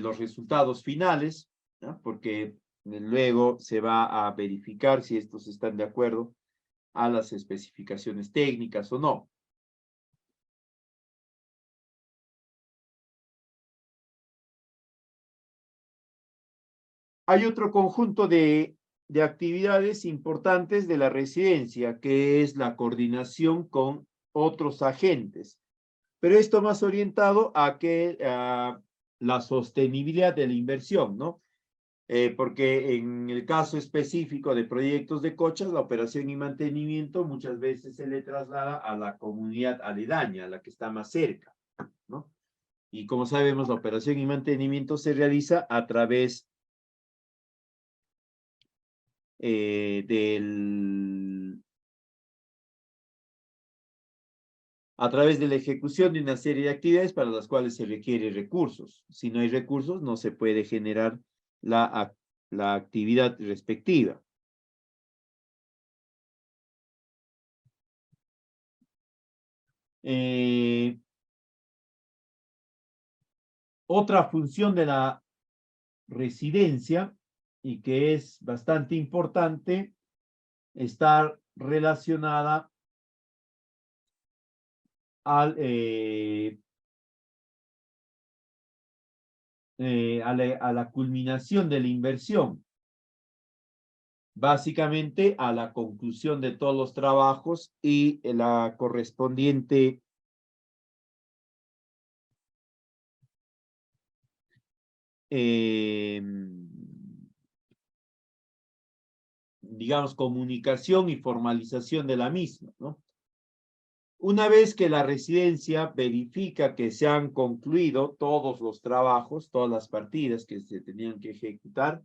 los resultados finales, ¿no? Porque luego se va a verificar si estos están de acuerdo a las especificaciones técnicas o no. Hay otro conjunto de actividades importantes de la residencia, que es la coordinación con otros agentes, pero esto más orientado a que la sostenibilidad de la inversión, ¿no? porque en el caso específico de proyectos de cochas, la operación y mantenimiento muchas veces se le traslada a la comunidad aledaña, a la que está más cerca, ¿no? Y como sabemos, la operación y mantenimiento se realiza a través a través de la ejecución de una serie de actividades para las cuales se requiere recursos. Si no hay recursos, no se puede generar la actividad respectiva. Otra función de la residencia, y que es bastante importante, está relacionada al, a la culminación de la inversión, básicamente a la conclusión de todos los trabajos y la correspondiente digamos, comunicación y formalización de la misma, ¿no? Una vez que la residencia verifica que se han concluido todos los trabajos, todas las partidas que se tenían que ejecutar,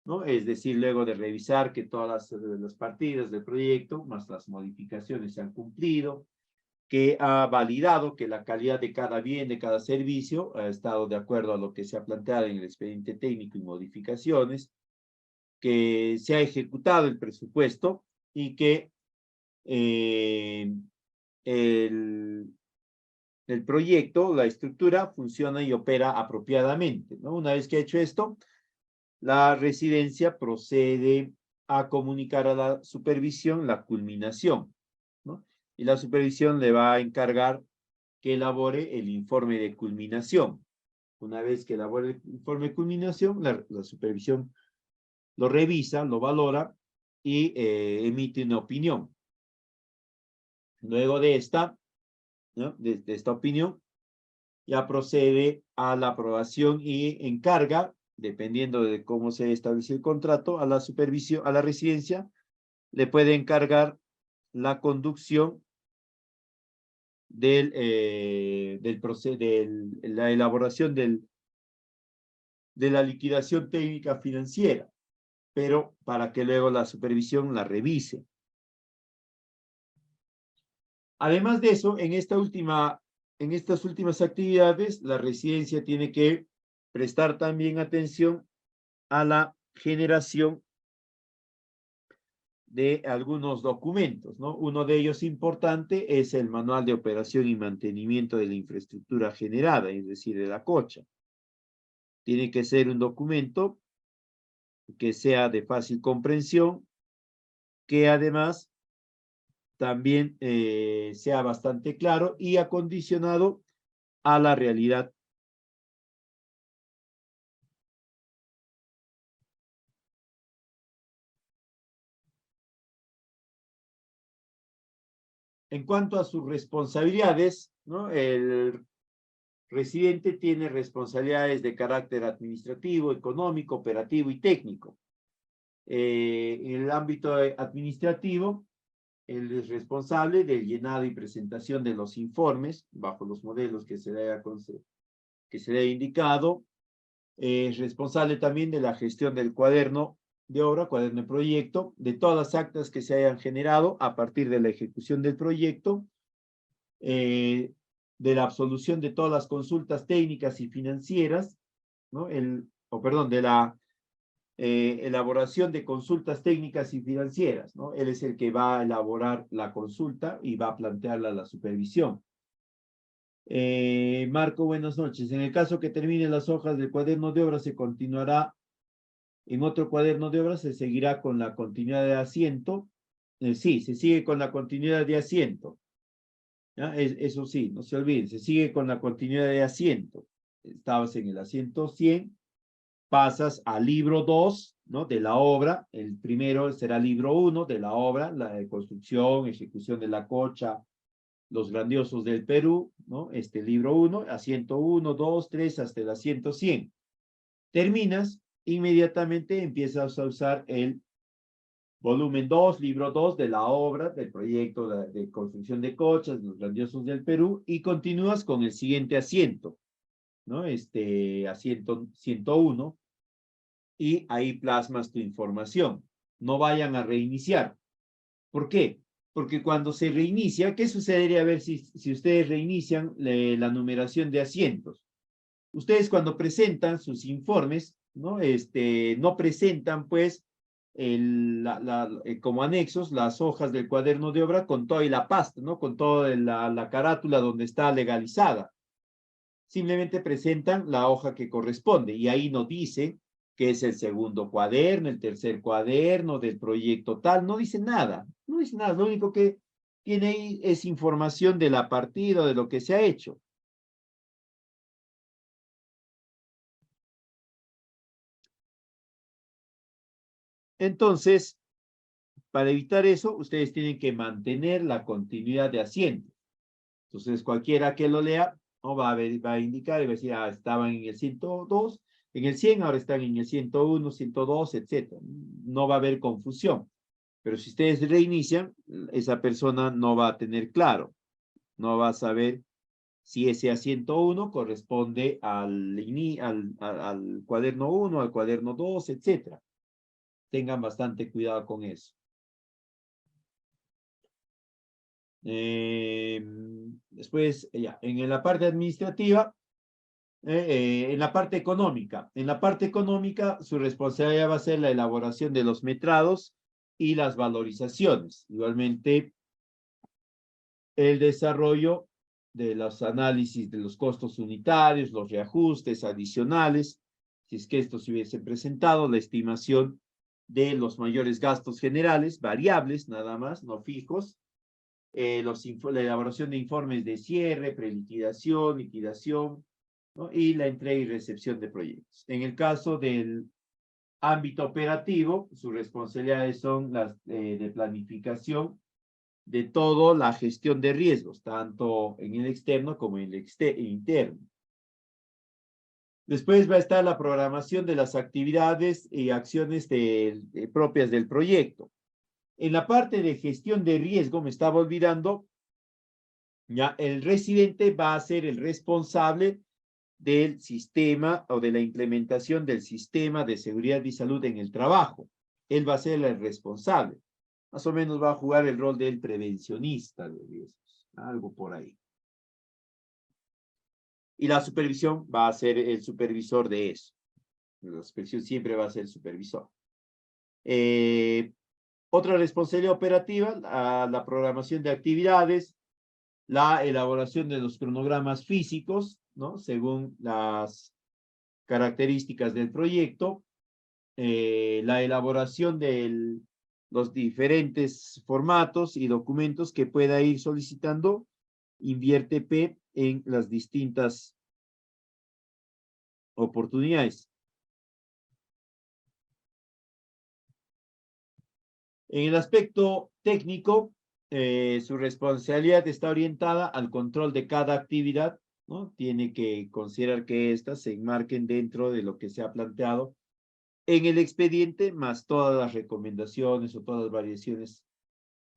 ¿no? Es decir, luego de revisar que todas las partidas del proyecto, más las modificaciones se han cumplido, que ha validado que la calidad de cada bien, de cada servicio, ha estado de acuerdo a lo que se ha planteado en el expediente técnico y modificaciones, que se ha ejecutado el presupuesto y que el, el proyecto, la estructura, funciona y opera apropiadamente, ¿no? Una vez que ha hecho esto, la residencia procede a comunicar a la supervisión la culminación, ¿no? Y la supervisión le va a encargar que elabore el informe de culminación. Una vez que elabore el informe de culminación, la supervisión lo revisa, lo valora y emite una opinión. Luego de esta, ¿no? de esta opinión, ya procede a la aprobación y encarga, dependiendo de cómo se establece el contrato, a la supervisión, a la residencia, le puede encargar la conducción del proceso, la elaboración de la liquidación técnica financiera, pero para que luego la supervisión la revise. Además de eso, en estas últimas actividades, la residencia tiene que prestar también atención a la generación de algunos documentos, ¿no? Uno de ellos importante es el Manual de Operación y Mantenimiento de la Infraestructura Generada, es decir, de la cocha. Tiene que ser un documento que sea de fácil comprensión, que además también sea bastante claro y acondicionado a la realidad. En cuanto a sus responsabilidades, ¿no? El residente tiene responsabilidades de carácter administrativo, económico, operativo y técnico. En el ámbito administrativo, él es responsable del llenado y presentación de los informes bajo los modelos que se le haya indicado. Es responsable también de la gestión del cuaderno de obra, cuaderno de proyecto, de todas las actas que se hayan generado a partir de la ejecución del proyecto, de la absolución de todas las consultas técnicas y financieras, ¿no? De la elaboración de consultas técnicas y financieras, ¿no? Él es el que va a elaborar la consulta y va a plantearla a la supervisión. Marco, buenas noches. En el caso que termine las hojas del cuaderno de obra, se continuará en otro cuaderno de obra, se seguirá con la continuidad de asiento. Sí, se sigue con la continuidad de asiento. ¿Ya? Eso sí, no se olviden, se sigue con la continuidad de asiento. Estabas en el asiento 100, pasas al libro 2, ¿no? De la obra. El primero será libro 1 de la obra, la de construcción, ejecución de la cocha, los grandiosos del Perú, ¿no? Libro 1, asiento 1, 2, 3, hasta el asiento 100. Terminas inmediatamente empiezas a usar el volumen 2, libro 2 de la obra, del proyecto de construcción de cochas, los grandiosos del Perú, y continúas con el siguiente asiento, ¿no? Asiento 101, y ahí plasmas tu información. No vayan a reiniciar. ¿Por qué? Porque cuando se reinicia, ¿qué sucedería? A ver si ustedes reinician la numeración de asientos. Ustedes cuando presentan sus informes, ¿no? No presentan, pues, como anexos las hojas del cuaderno de obra con toda la pasta, ¿no? Con toda la carátula donde está legalizada. Simplemente presentan la hoja que corresponde y ahí nos dice que es el segundo cuaderno, el tercer cuaderno del proyecto tal, no dice nada, no dice nada, lo único que tiene ahí es información de la partida, de lo que se ha hecho. Entonces, para evitar eso, ustedes tienen que mantener la continuidad de asientos. Entonces, cualquiera que lo lea, ¿no? va a indicar y va a decir, estaban en el 102, en el 100, ahora están en el 101, 102, etc. No va a haber confusión. Pero si ustedes reinician, esa persona no va a tener claro, no va a saber si ese A101 corresponde al cuaderno 1, al cuaderno 2, etc. Tengan bastante cuidado con eso. Después, ya, en la parte administrativa, en la parte económica. En la parte económica, su responsabilidad va a ser la elaboración de los metrados y las valorizaciones. Igualmente, el desarrollo de los análisis de los costos unitarios, los reajustes adicionales, si es que estos se hubiesen presentado, la estimación de los mayores gastos generales, variables nada más, no fijos, la elaboración de informes de cierre, preliquidación, liquidación, ¿no? Y la entrega y recepción de proyectos. En el caso del ámbito operativo, sus responsabilidades son las de planificación de toda la gestión de riesgos, tanto en el externo como en el interno. Después va a estar la programación de las actividades y acciones propias del proyecto. En la parte de gestión de riesgo, me estaba olvidando, ya el residente va a ser el responsable del sistema o de la implementación del sistema de seguridad y salud en el trabajo. Él va a ser el responsable. Más o menos va a jugar el rol del prevencionista de riesgos, algo por ahí. Y la supervisión va a ser el supervisor de eso. La supervisión siempre va a ser el supervisor. Otra responsabilidad operativa, la programación de actividades, la elaboración de los cronogramas físicos, ¿no? Según las características del proyecto, la elaboración de los diferentes formatos y documentos que pueda ir solicitando INVIERTE-P en las distintas oportunidades. En el aspecto técnico, su responsabilidad está orientada al control de cada actividad, ¿no? Tiene que considerar que éstas se enmarquen dentro de lo que se ha planteado en el expediente, más todas las recomendaciones o todas las variaciones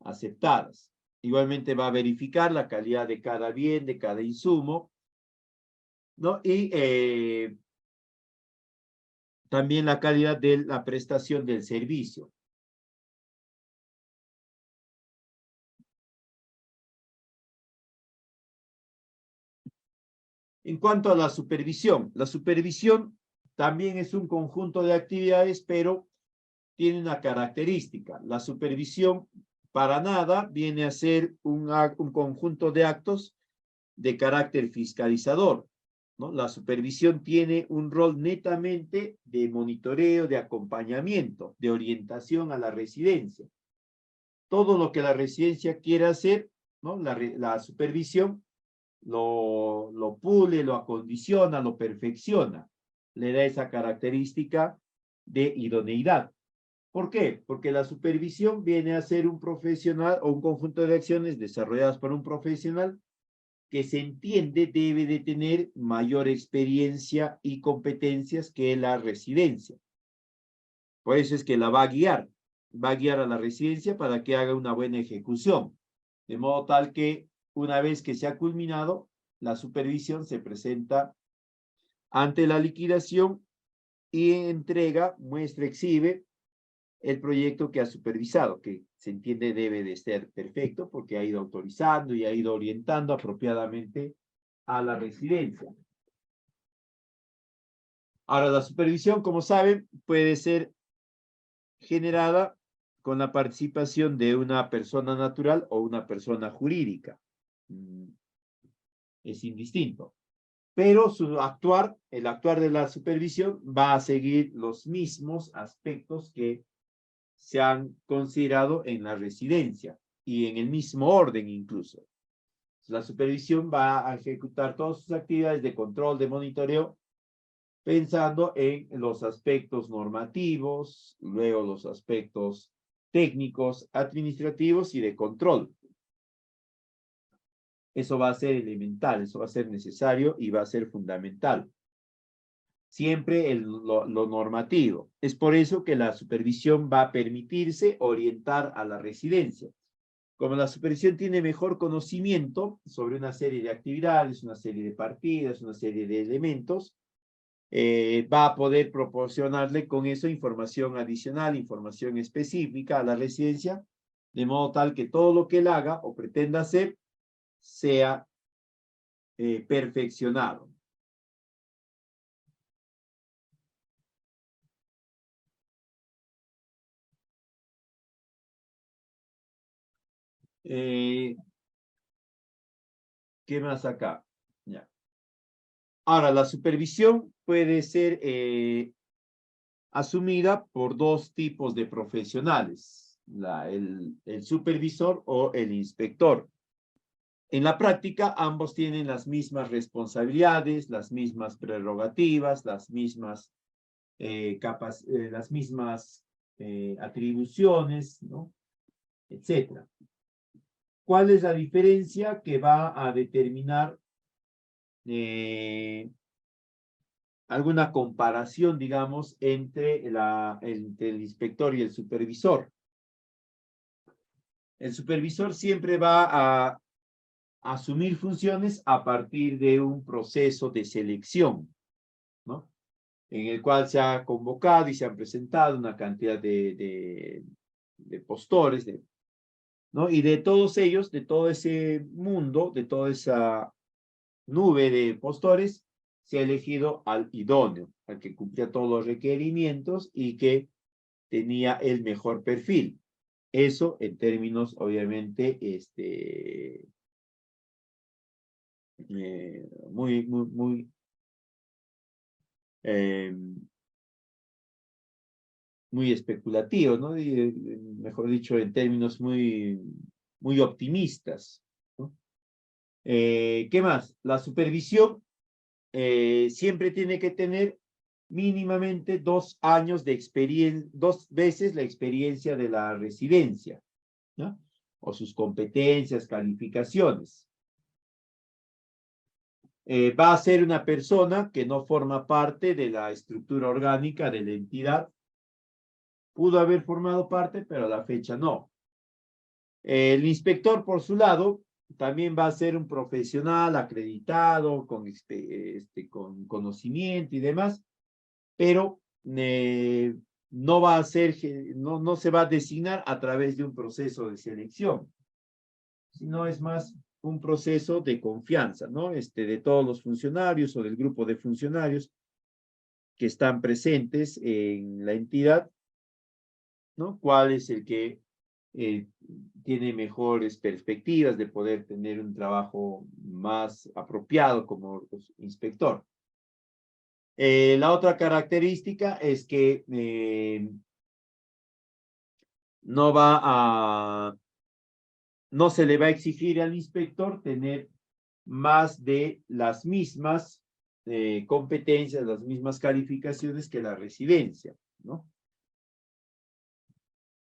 aceptadas. Igualmente va a verificar la calidad de cada bien, de cada insumo, ¿no? Y también la calidad de la prestación del servicio. En cuanto a la supervisión también es un conjunto de actividades, pero tiene una característica. La supervisión para nada viene a ser un conjunto de actos de carácter fiscalizador, ¿no? La supervisión tiene un rol netamente de monitoreo, de acompañamiento, de orientación a la residencia. Todo lo que la residencia quiera hacer, ¿no? La supervisión lo pule, lo acondiciona, lo perfecciona, le da esa característica de idoneidad. ¿Por qué? Porque la supervisión viene a ser un profesional o un conjunto de acciones desarrolladas por un profesional que se entiende debe de tener mayor experiencia y competencias que la residencia. Por eso es que la va a guiar a la residencia para que haga una buena ejecución. De modo tal que una vez que se ha culminado, la supervisión se presenta ante la liquidación y entrega, muestra, exhibe el proyecto que ha supervisado, que se entiende debe de ser perfecto porque ha ido autorizando y ha ido orientando apropiadamente a la residencia. Ahora, la supervisión, como saben, puede ser generada con la participación de una persona natural o una persona jurídica. Es indistinto. Pero el actuar de la supervisión va a seguir los mismos aspectos que se han considerado en la residencia y en el mismo orden incluso. La supervisión va a ejecutar todas sus actividades de control, de monitoreo, pensando en los aspectos normativos, luego los aspectos técnicos, administrativos y de control. Eso va a ser elemental, eso va a ser necesario y va a ser fundamental. Siempre lo normativo. Es por eso que la supervisión va a permitirse orientar a la residencia. Como la supervisión tiene mejor conocimiento sobre una serie de actividades, una serie de partidas, una serie de elementos, va a poder proporcionarle con eso información adicional, información específica a la residencia, de modo tal que todo lo que él haga o pretenda hacer sea perfeccionado. ¿Qué más acá? Ya. Ahora, la supervisión puede ser asumida por dos tipos de profesionales, el supervisor o el inspector. En la práctica, ambos tienen las mismas responsabilidades, las mismas prerrogativas, las mismas, atribuciones, ¿no? Etcétera. ¿Cuál es la diferencia que va a determinar alguna comparación, digamos, entre el inspector y el supervisor? El supervisor siempre va a asumir funciones a partir de un proceso de selección, ¿no? En el cual se ha convocado y se han presentado una cantidad de postores, ¿no? Y de todos ellos, de todo ese mundo, de toda esa nube de postores, se ha elegido al idóneo, al que cumplía todos los requerimientos y que tenía el mejor perfil. Eso en términos, obviamente, muy eh, muy especulativo, ¿no? Y, mejor dicho, en términos muy optimistas, ¿no? ¿Qué más? La supervisión siempre tiene que tener mínimamente 2 años de experiencia, 2 veces la experiencia de la residencia, ¿no? O sus competencias, calificaciones. Va a ser una persona que no forma parte de la estructura orgánica de la entidad. Pudo haber formado parte, pero a la fecha no. El inspector, por su lado, también va a ser un profesional acreditado, con conocimiento y demás, pero no va a ser, no se va a designar a través de un proceso de selección, sino es más un proceso de confianza, ¿no? De todos los funcionarios o del grupo de funcionarios que están presentes en la entidad, ¿no? ¿Cuál es el que tiene mejores perspectivas de poder tener un trabajo más apropiado como inspector? La otra característica es que no se le va a exigir al inspector tener más de las mismas competencias, las mismas calificaciones que la residencia, ¿no?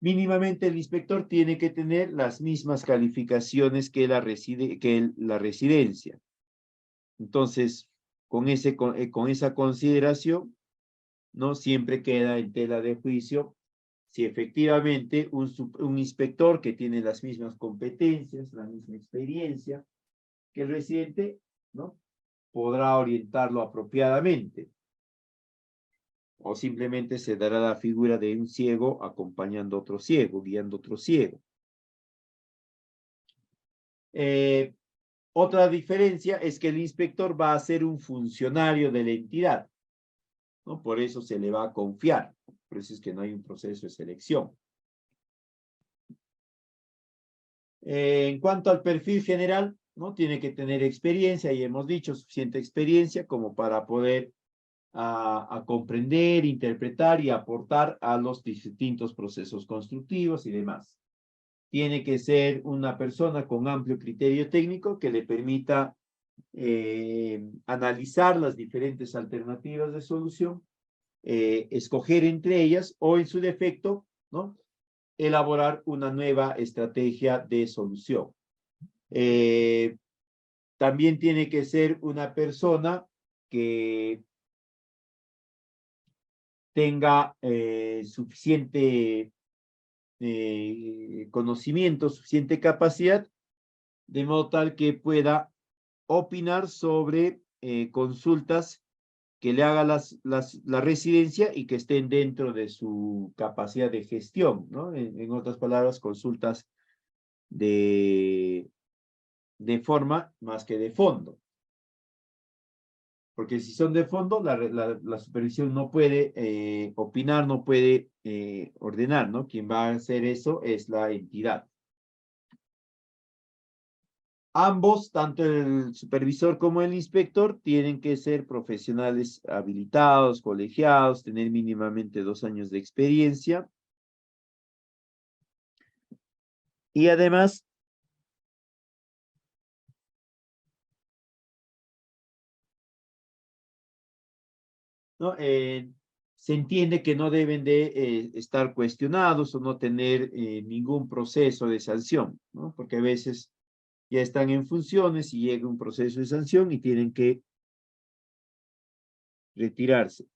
Mínimamente el inspector tiene que tener las mismas calificaciones que la residencia. Entonces, con esa consideración, ¿no? Siempre queda en tela de juicio si efectivamente un inspector que tiene las mismas competencias, la misma experiencia que el residente, ¿no? Podrá orientarlo apropiadamente. O simplemente se dará la figura de un ciego acompañando a otro ciego, guiando a otro ciego. Otra diferencia es que el inspector va a ser un funcionario de la entidad, ¿no? Por eso se le va a confiar. Por eso es que no hay un proceso de selección. En cuanto al perfil general, ¿no? Tiene que tener experiencia, y hemos dicho, suficiente experiencia como para poder a comprender, interpretar y aportar a los distintos procesos constructivos y demás. Tiene que ser una persona con amplio criterio técnico que le permita analizar las diferentes alternativas de solución, escoger entre ellas o en su defecto, ¿no? Elaborar una nueva estrategia de solución. También tiene que ser una persona que tenga suficiente conocimiento, suficiente capacidad, de modo tal que pueda opinar sobre consultas que le haga la residencia y que estén dentro de su capacidad de gestión, ¿no? En otras palabras, consultas de forma más que de fondo. Porque si son de fondo, la supervisión no puede opinar, no puede ordenar, ¿no? Quien va a hacer eso es la entidad. Ambos, tanto el supervisor como el inspector, tienen que ser profesionales habilitados, colegiados, tener mínimamente 2 años de experiencia. Y además, ¿no? Se entiende que no deben de estar cuestionados o no tener ningún proceso de sanción, ¿no? Porque a veces ya están en funciones y llega un proceso de sanción y tienen que retirarse.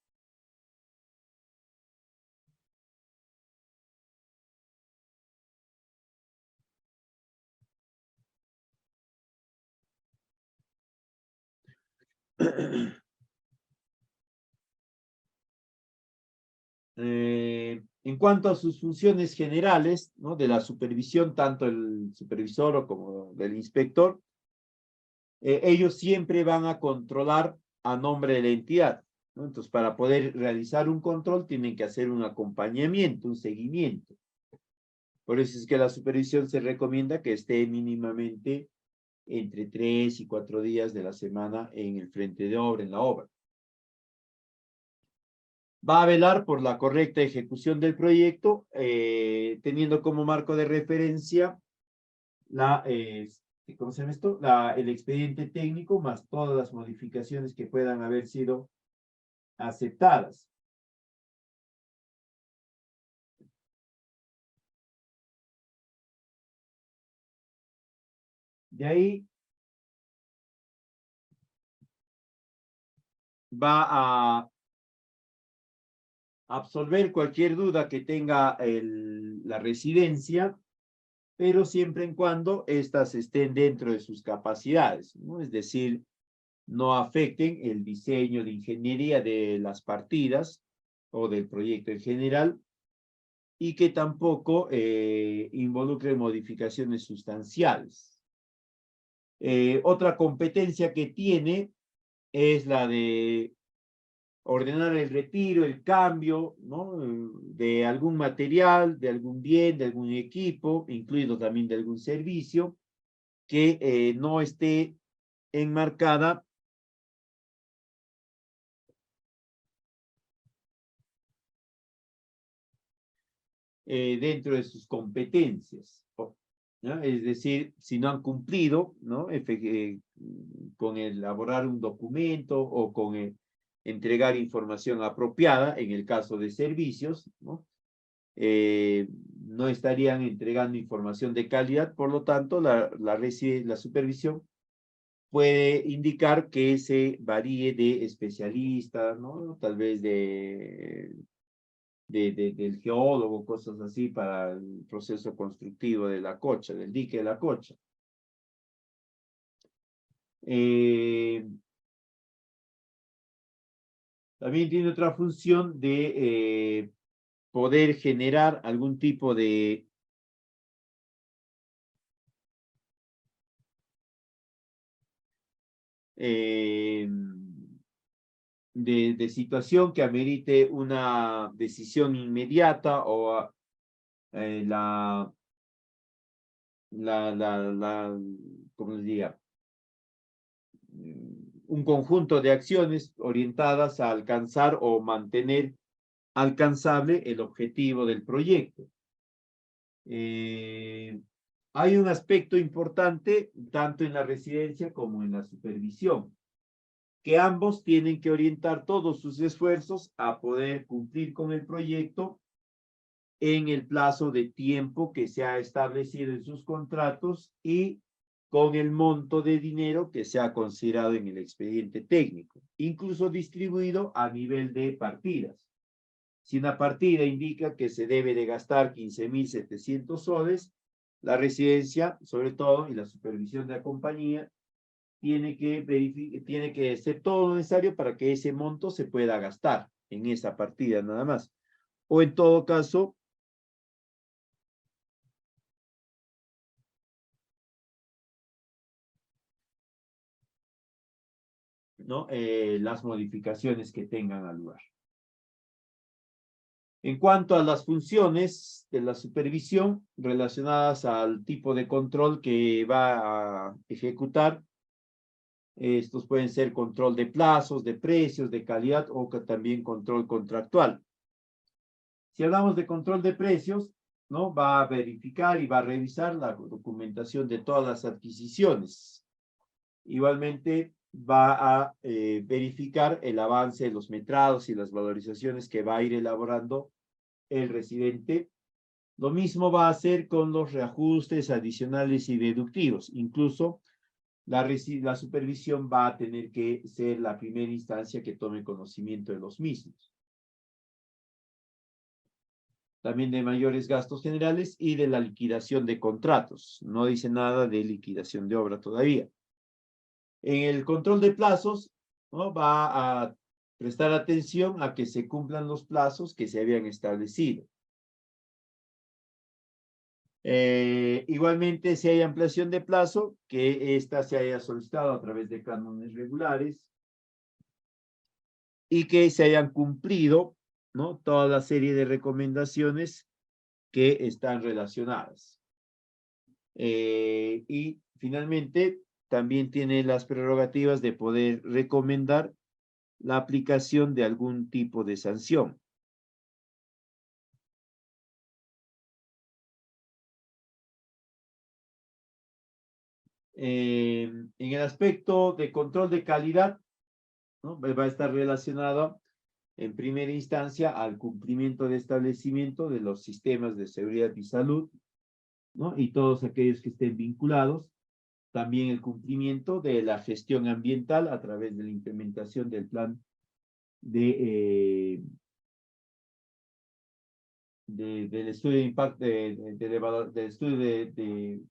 En cuanto a sus funciones generales, ¿no? De la supervisión, tanto el supervisor o como del inspector, ellos siempre van a controlar a nombre de la entidad, ¿no? Entonces, para poder realizar un control, tienen que hacer un acompañamiento, un seguimiento. Por eso es que la supervisión se recomienda que esté mínimamente entre 3 y 4 días de la semana en el frente de obra, en la obra. Va a velar por la correcta ejecución del proyecto, teniendo como marco de referencia ¿cómo se llama esto? El expediente técnico más todas las modificaciones que puedan haber sido aceptadas. De ahí va a absolver cualquier duda que tenga la residencia, pero siempre en cuando éstas estén dentro de sus capacidades, ¿no? Es decir, no afecten el diseño de ingeniería de las partidas o del proyecto en general, y que tampoco involucren modificaciones sustanciales. Otra competencia que tiene es la de ordenar el retiro, el cambio, ¿no? De algún material, de algún bien, de algún equipo, incluido también de algún servicio, que no esté enmarcada dentro de sus competencias, ¿no? Es decir, si no han cumplido, ¿no? Con elaborar un documento o con entregar información apropiada, en el caso de servicios, ¿no? No estarían entregando información de calidad, por lo tanto, la supervisión puede indicar que se varíe de especialista, ¿no? Tal vez del geólogo, cosas así, para el proceso constructivo de la cocha, del dique de la cocha. También tiene otra función de poder generar algún tipo de situación que amerite una decisión inmediata o ¿cómo les diga? Un conjunto de acciones orientadas a alcanzar o mantener alcanzable el objetivo del proyecto. Hay un aspecto importante tanto en la residencia como en la supervisión, que ambos tienen que orientar todos sus esfuerzos a poder cumplir con el proyecto en el plazo de tiempo que se ha establecido en sus contratos y con el monto de dinero que se ha considerado en el expediente técnico, incluso distribuido a nivel de partidas. Si una partida indica que se debe de gastar 15.700 soles, la residencia, sobre todo, y la supervisión de la compañía, tiene que hacer todo lo necesario para que ese monto se pueda gastar en esa partida nada más. O en todo caso, ¿no? Las modificaciones que tengan al lugar. En cuanto a las funciones de la supervisión relacionadas al tipo de control que va a ejecutar, estos pueden ser control de plazos, de precios, de calidad o también control contractual. Si hablamos de control de precios, ¿no? Va a verificar y va a revisar la documentación de todas las adquisiciones. Igualmente va a verificar el avance de los metrados y las valorizaciones que va a ir elaborando el residente. Lo mismo va a hacer con los reajustes adicionales y deductivos. Incluso la supervisión va a tener que ser la primera instancia que tome conocimiento de los mismos. También de mayores gastos generales y de la liquidación de contratos. No dice nada de liquidación de obra todavía. En el control de plazos, ¿no? Va a prestar atención a que se cumplan los plazos que se habían establecido. Igualmente, si hay ampliación de plazo, que ésta se haya solicitado a través de cánones regulares y que se hayan cumplido, ¿no? Toda la serie de recomendaciones que están relacionadas. Y finalmente, también tiene las prerrogativas de poder recomendar la aplicación de algún tipo de sanción. En el aspecto de control de calidad, ¿no? Va a estar relacionado en primera instancia al cumplimiento de establecimiento de los sistemas de seguridad y salud, ¿no? Y todos aquellos que estén vinculados. También el cumplimiento de la gestión ambiental a través de la implementación del plan del estudio de impacto, del estudio de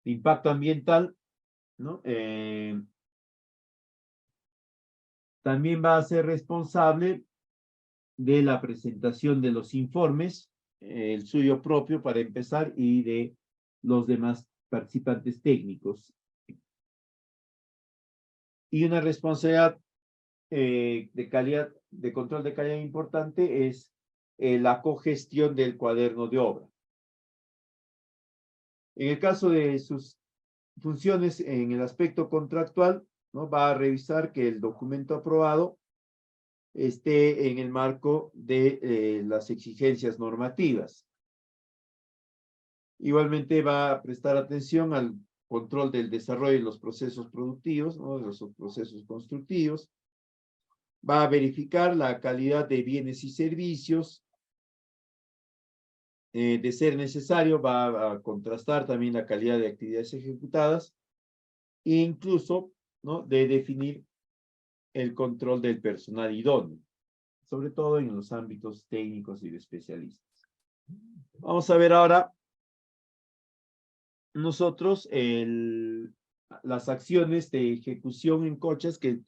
impacto ambiental, ¿no? También va a ser responsable de la presentación de los informes, el suyo propio para empezar y de los demás participantes técnicos. Y una responsabilidad de calidad, de control de calidad importante es la cogestión del cuaderno de obra. En el caso de sus funciones en el aspecto contractual, ¿no? Va a revisar que el documento aprobado esté en el marco de las exigencias normativas. Igualmente va a prestar atención al control del desarrollo de los procesos productivos, ¿no? De los procesos constructivos. Va a verificar la calidad de bienes y servicios de ser necesario, va a contrastar también la calidad de actividades ejecutadas e incluso, ¿no?, de definir el control del personal idóneo, sobre todo en los ámbitos técnicos y de especialistas. Vamos a ver ahora nosotros las acciones de ejecución en cochas que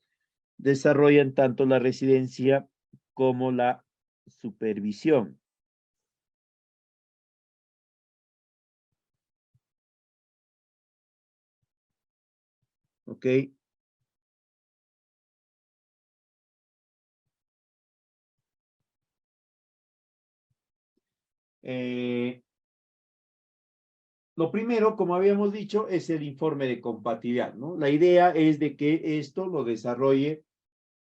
desarrollan tanto la residencia como la supervisión. ¿Ok? Lo primero, como habíamos dicho, es el informe de compatibilidad, ¿no? La idea es de que esto lo desarrolle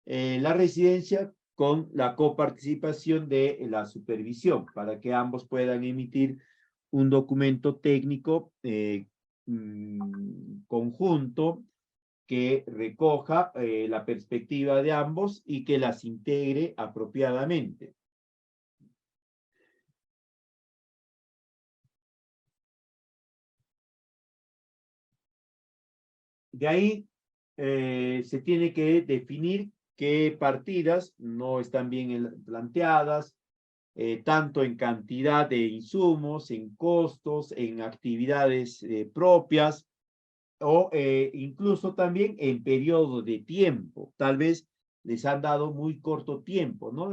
la residencia con la coparticipación de la supervisión, para que ambos puedan emitir un documento técnico conjunto que recoja la perspectiva de ambos y que las integre apropiadamente. De ahí se tiene que definir qué partidas no están bien planteadas, tanto en cantidad de insumos, en costos, en actividades propias, o incluso también en periodo de tiempo. Tal vez les han dado muy corto tiempo, ¿no?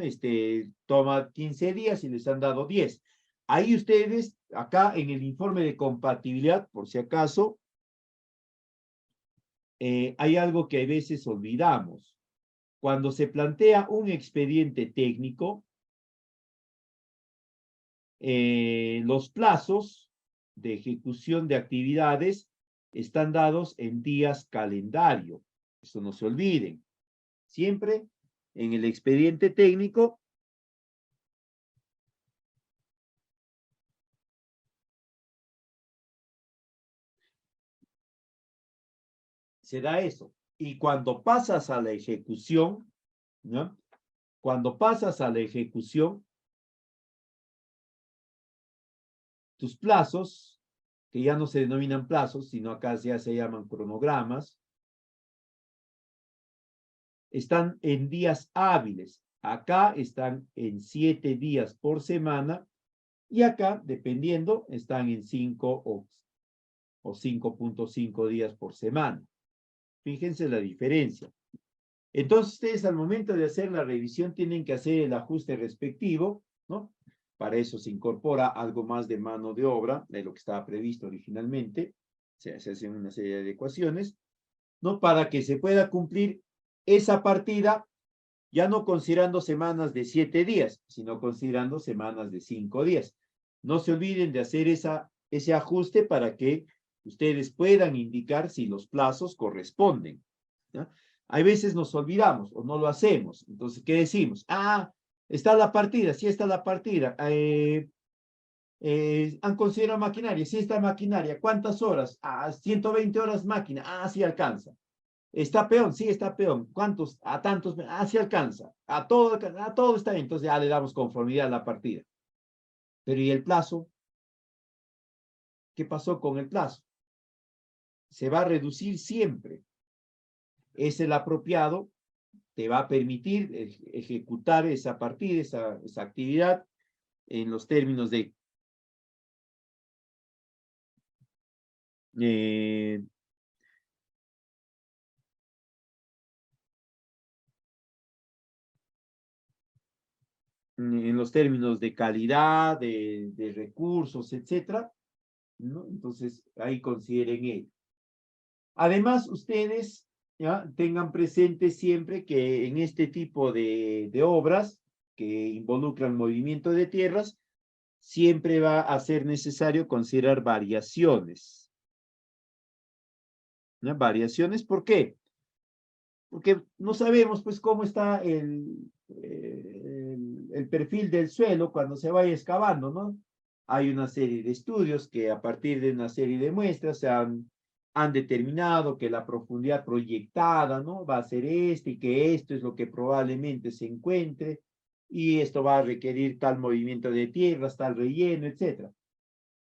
Toma 15 días y les han dado 10. Ahí ustedes, acá en el informe de compatibilidad, por si acaso, hay algo que a veces olvidamos. Cuando se plantea un expediente técnico, los plazos de ejecución de actividades están dados en días calendario. Eso no se olviden. Siempre en el expediente técnico se da eso. Y cuando pasas a la ejecución, ¿no? Cuando pasas a la ejecución, tus plazos, que ya no se denominan plazos, sino acá ya se llaman cronogramas, están en días hábiles. Acá están en 7 días por semana y acá, dependiendo, están en 5 o 5.5 días por semana. Fíjense la diferencia. Entonces, ustedes al momento de hacer la revisión tienen que hacer el ajuste respectivo, ¿no? Para eso se incorpora algo más de mano de obra de lo que estaba previsto originalmente. Se hacen una serie de ecuaciones, ¿no? Para que se pueda cumplir esa partida, ya no considerando semanas de 7 días, sino considerando semanas de 5 días. No se olviden de hacer ese ajuste para que ustedes puedan indicar si los plazos corresponden, ¿ya? Hay veces nos olvidamos o no lo hacemos. Entonces, ¿qué decimos? Ah, está la partida, sí está la partida. ¿Han considerado maquinaria? Sí está maquinaria. ¿Cuántas horas? Ah, 120 horas máquina. Ah, sí alcanza. ¿Está peón? Sí, está peón. ¿Cuántos? A tantos. Ah, sí alcanza. A todo está bien. Entonces ya le damos conformidad a la partida. Pero ¿y el plazo? ¿Qué pasó con el plazo? Se va a reducir siempre. Es el apropiado, te va a permitir ejecutar esa partida, esa actividad en los términos de en los términos de calidad, de recursos, etcétera, ¿no? Entonces, ahí consideren ello. Además, ustedes ¿ya? Tengan presente siempre que en este tipo de obras que involucran movimiento de tierras, siempre va a ser necesario considerar variaciones. ¿No? Variaciones, ¿por qué? Porque no sabemos pues cómo está el perfil del suelo cuando se vaya excavando, ¿no? Hay una serie de estudios que a partir de una serie de muestras han determinado que la profundidad proyectada, ¿no? Va a ser y que esto es lo que probablemente se encuentre, y esto va a requerir tal movimiento de tierras, tal relleno, etc.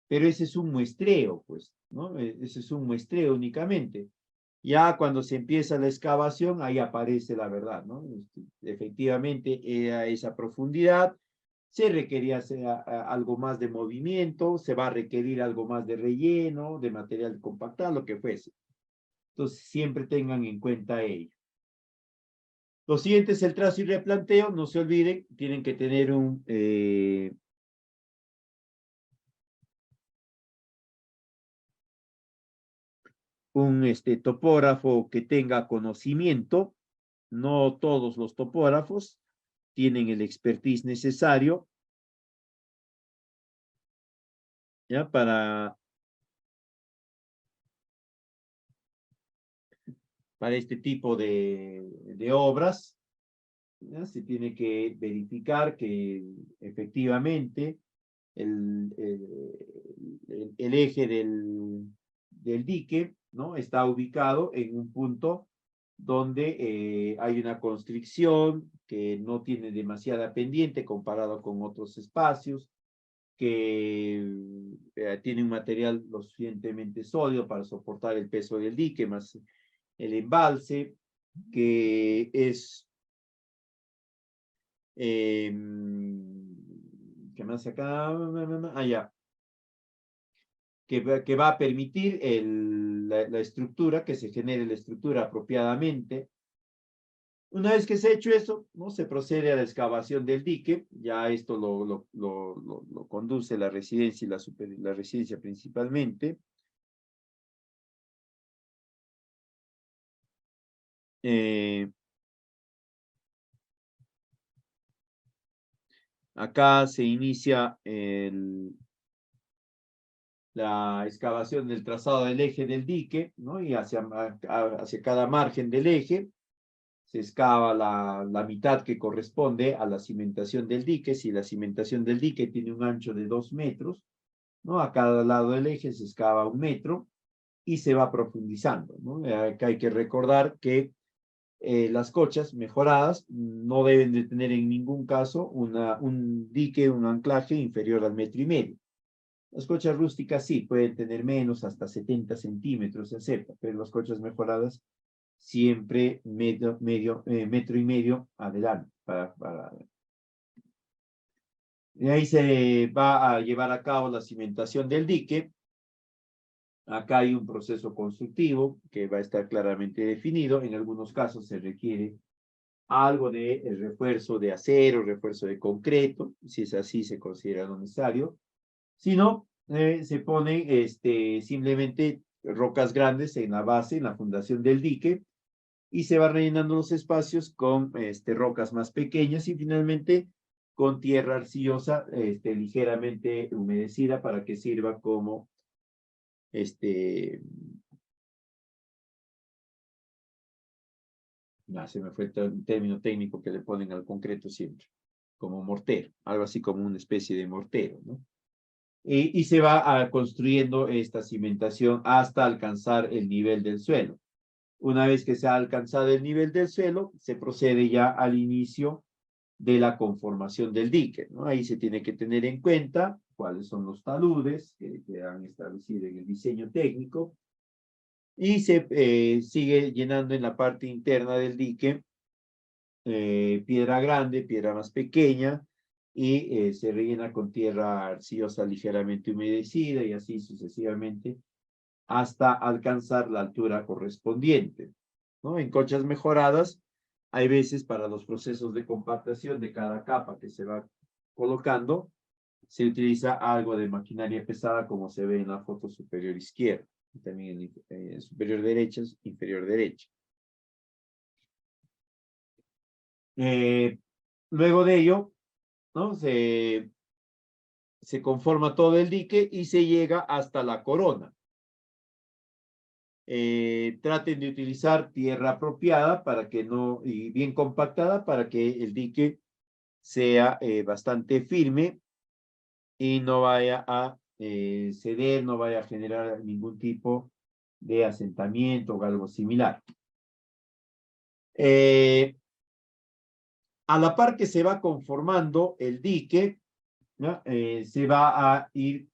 Pero ese es un muestreo, pues, ¿no? Ese es un muestreo únicamente. Ya cuando se empieza la excavación, ahí aparece la verdad, ¿no? Efectivamente, a esa profundidad se requería algo más de movimiento, se va a requerir algo más de relleno, de material compactado, lo que fuese. Entonces, siempre tengan en cuenta ello. Lo siguiente es el trazo y replanteo. No se olviden, tienen que tener un topógrafo que tenga conocimiento. No todos los topógrafos tienen el expertise necesario, ¿ya? Para este tipo de obras, ¿ya? Se tiene que verificar que efectivamente el eje del dique, ¿no? Está ubicado en un punto donde hay una constricción que no tiene demasiada pendiente comparado con otros espacios, que tiene un material lo suficientemente sólido para soportar el peso del dique, más el embalse, que es ¿qué más acá? Allá. Que va a permitir la estructura, que se genere la estructura apropiadamente. Una vez que se ha hecho eso, ¿no? Se procede a la excavación del dique. Ya esto lo conduce la residencia y la residencia principalmente. Acá se inicia la excavación del trazado del eje del dique, ¿no? Y hacia cada margen del eje se excava la mitad que corresponde a la cimentación del dique. Si la cimentación del dique tiene un ancho de 2 metros, ¿no? A cada lado del eje se excava 1 metro y se va profundizando, ¿no? Acá hay que recordar que las cochas mejoradas no deben de tener en ningún caso un dique, un anclaje inferior al 1,5 metros. Las cochas rústicas sí, pueden tener menos, hasta 70 centímetros, se acepta, pero las cochas mejoradas siempre metro y medio adelante. Y ahí se va a llevar a cabo la cimentación del dique. Acá hay un proceso constructivo que va a estar claramente definido. En algunos casos se requiere algo de refuerzo de acero, refuerzo de concreto, si es así se considera lo necesario. Si no, se ponen simplemente rocas grandes en la base, en la fundación del dique, y se va rellenando los espacios con rocas más pequeñas y finalmente con tierra arcillosa ligeramente humedecida para que sirva como se me fue el término técnico que le ponen al concreto siempre, como mortero, algo así como una especie de mortero, ¿no? Y se va construyendo esta cimentación hasta alcanzar el nivel del suelo. Una vez que se ha alcanzado el nivel del suelo, se procede ya al inicio de la conformación del dique, ¿no? Ahí se tiene que tener en cuenta cuáles son los taludes que han establecido en el diseño técnico, y se sigue llenando en la parte interna del dique piedra grande, piedra más pequeña, y se rellena con tierra arcillosa ligeramente humedecida y así sucesivamente hasta alcanzar la altura correspondiente, ¿no? En cochas mejoradas, hay veces para los procesos de compactación de cada capa que se va colocando, se utiliza algo de maquinaria pesada como se ve en la foto superior izquierda, y también en superior derecha, inferior derecha. Luego de ello, ¿no? Se conforma todo el dique y se llega hasta la corona. Traten de utilizar tierra apropiada para que no, y bien compactada para que el dique sea bastante firme y no vaya a ceder, no vaya a generar ningún tipo de asentamiento o algo similar. A la par que se va conformando el dique, ¿no? Se va a ir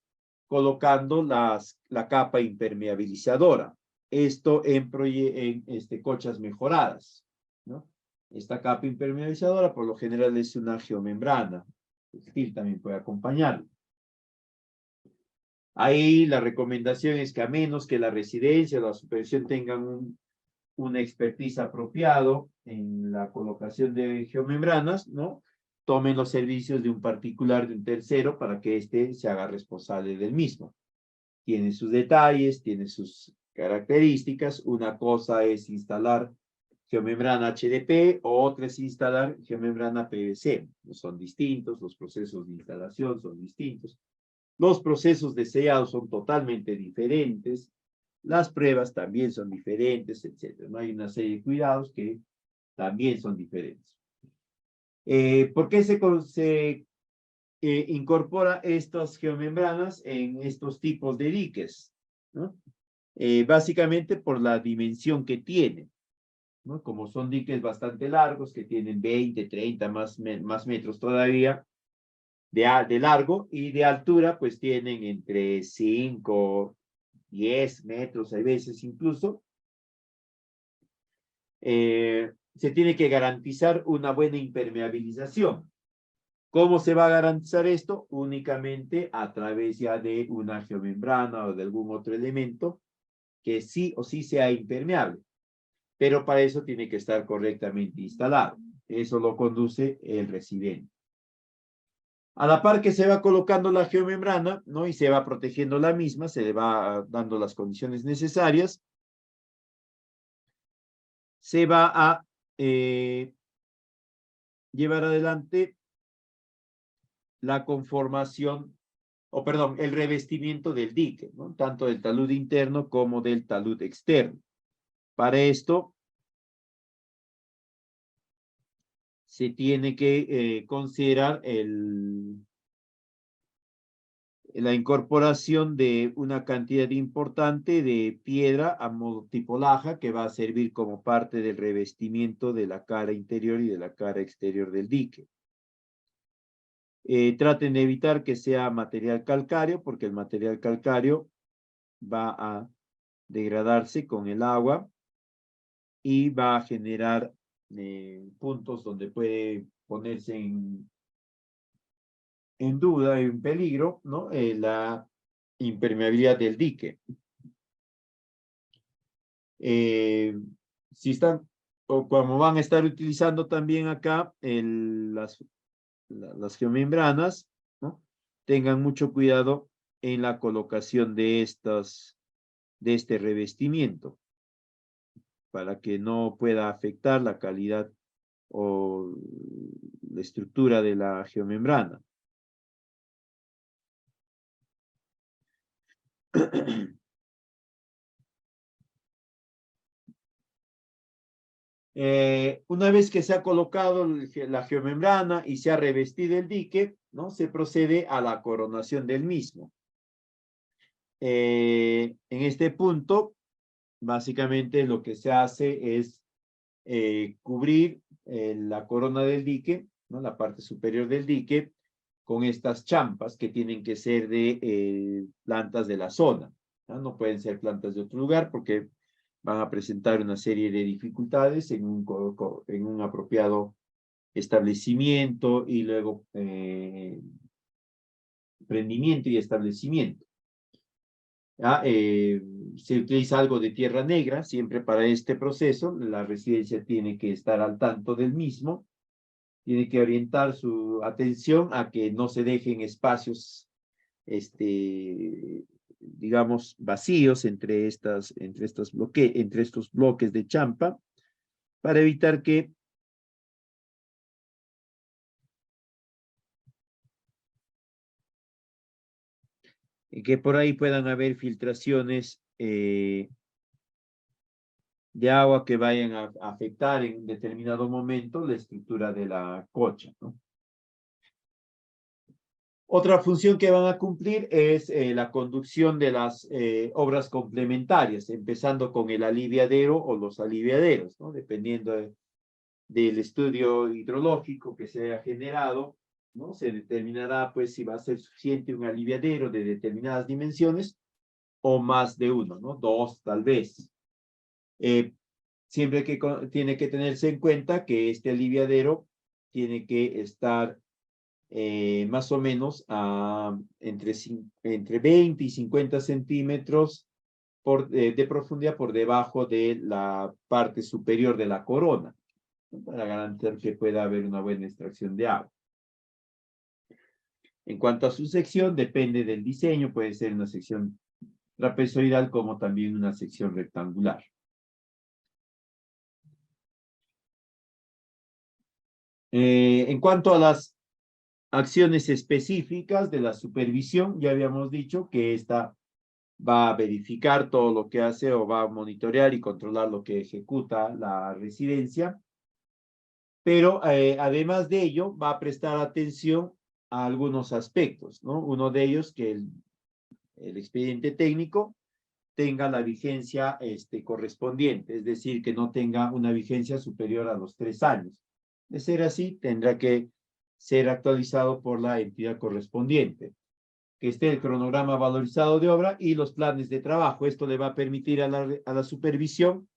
colocando la capa impermeabilizadora. Esto en cochas mejoradas, ¿no? Esta capa impermeabilizadora por lo general es una geomembrana. El textil también puede acompañarlo. Ahí la recomendación es que a menos que la residencia o la supervisión tengan una expertise apropiado en la colocación de geomembranas, ¿no? Tomen los servicios de un particular, de un tercero, para que éste se haga responsable del mismo. Tiene sus detalles, tiene sus características. Una cosa es instalar geomembrana HDP, otra es instalar geomembrana PVC. Son distintos, los procesos de instalación son distintos. Los procesos de sellado son totalmente diferentes. Las pruebas también son diferentes, etc. ¿No? Hay una serie de cuidados que también son diferentes. ¿Por qué se incorpora estas geomembranas en estos tipos de diques? ¿No? Básicamente por la dimensión que tienen, ¿no? Como son diques bastante largos, que tienen 20, 30 más metros todavía de largo, y de altura pues tienen entre 5, 10 metros, hay veces incluso. Se tiene que garantizar una buena impermeabilización. ¿Cómo se va a garantizar esto? Únicamente a través ya de una geomembrana o de algún otro elemento que sí o sí sea impermeable. Pero para eso tiene que estar correctamente instalado. Eso lo conduce el residente. A la par que se va colocando la geomembrana, ¿no? Y se va protegiendo la misma, se le va dando las condiciones necesarias, se va a llevar adelante la conformación, el revestimiento del dique, ¿no? Tanto del talud interno como del talud externo. Para esto se tiene que considerar la incorporación de una cantidad importante de piedra a modo tipo laja, que va a servir como parte del revestimiento de la cara interior y de la cara exterior del dique. Traten de evitar que sea material calcáreo, porque el material calcáreo va a degradarse con el agua y va a generar puntos donde puede ponerse en duda, en peligro, ¿no? La impermeabilidad del dique. Si están, o como van a estar utilizando también acá las geomembranas, ¿no? Tengan mucho cuidado en la colocación de este revestimiento, para que no pueda afectar la calidad o la estructura de la geomembrana. Una vez que se ha colocado la geomembrana y se ha revestido el dique, ¿no? Se procede a la coronación del mismo. En este punto, básicamente lo que se hace es cubrir la corona del dique, ¿no? La parte superior del dique, con estas champas que tienen que ser de plantas de la zona, ¿no? No pueden ser plantas de otro lugar porque van a presentar una serie de dificultades en un apropiado establecimiento y luego prendimiento y establecimiento. Se utiliza algo de tierra negra siempre para este proceso. La residencia tiene que estar al tanto del mismo, tiene que orientar su atención a que no se dejen espacios, digamos, vacíos entre estos bloques de champa, para evitar que por ahí puedan haber filtraciones de agua que vayan a afectar en un determinado momento la estructura de la cocha, ¿no? Otra función que van a cumplir es la conducción de las obras complementarias, empezando con el aliviadero o los aliviaderos, ¿no? Dependiendo del estudio hidrológico que se haya generado, ¿no? Se determinará, pues, si va a ser suficiente un aliviadero de determinadas dimensiones o más de uno, ¿no? Dos, tal vez. Siempre que tiene que tenerse en cuenta que este aliviadero tiene que estar más o menos entre 20 y 50 centímetros de profundidad por debajo de la parte superior de la corona, ¿no? Para garantizar que pueda haber una buena extracción de agua. En cuanto a su sección, depende del diseño, puede ser una sección trapezoidal como también una sección rectangular. En cuanto a las acciones específicas de la supervisión, ya habíamos dicho que esta va a verificar todo lo que hace o va a monitorear y controlar lo que ejecuta la residencia, pero además de ello va a prestar atención a algunos aspectos, ¿no? Uno de ellos que el expediente técnico tenga la vigencia correspondiente, es decir, que no tenga una vigencia superior a los 3 años. De ser así, tendrá que ser actualizado por la entidad correspondiente, que esté el cronograma valorizado de obra y los planes de trabajo. Esto le va a permitir a la supervisión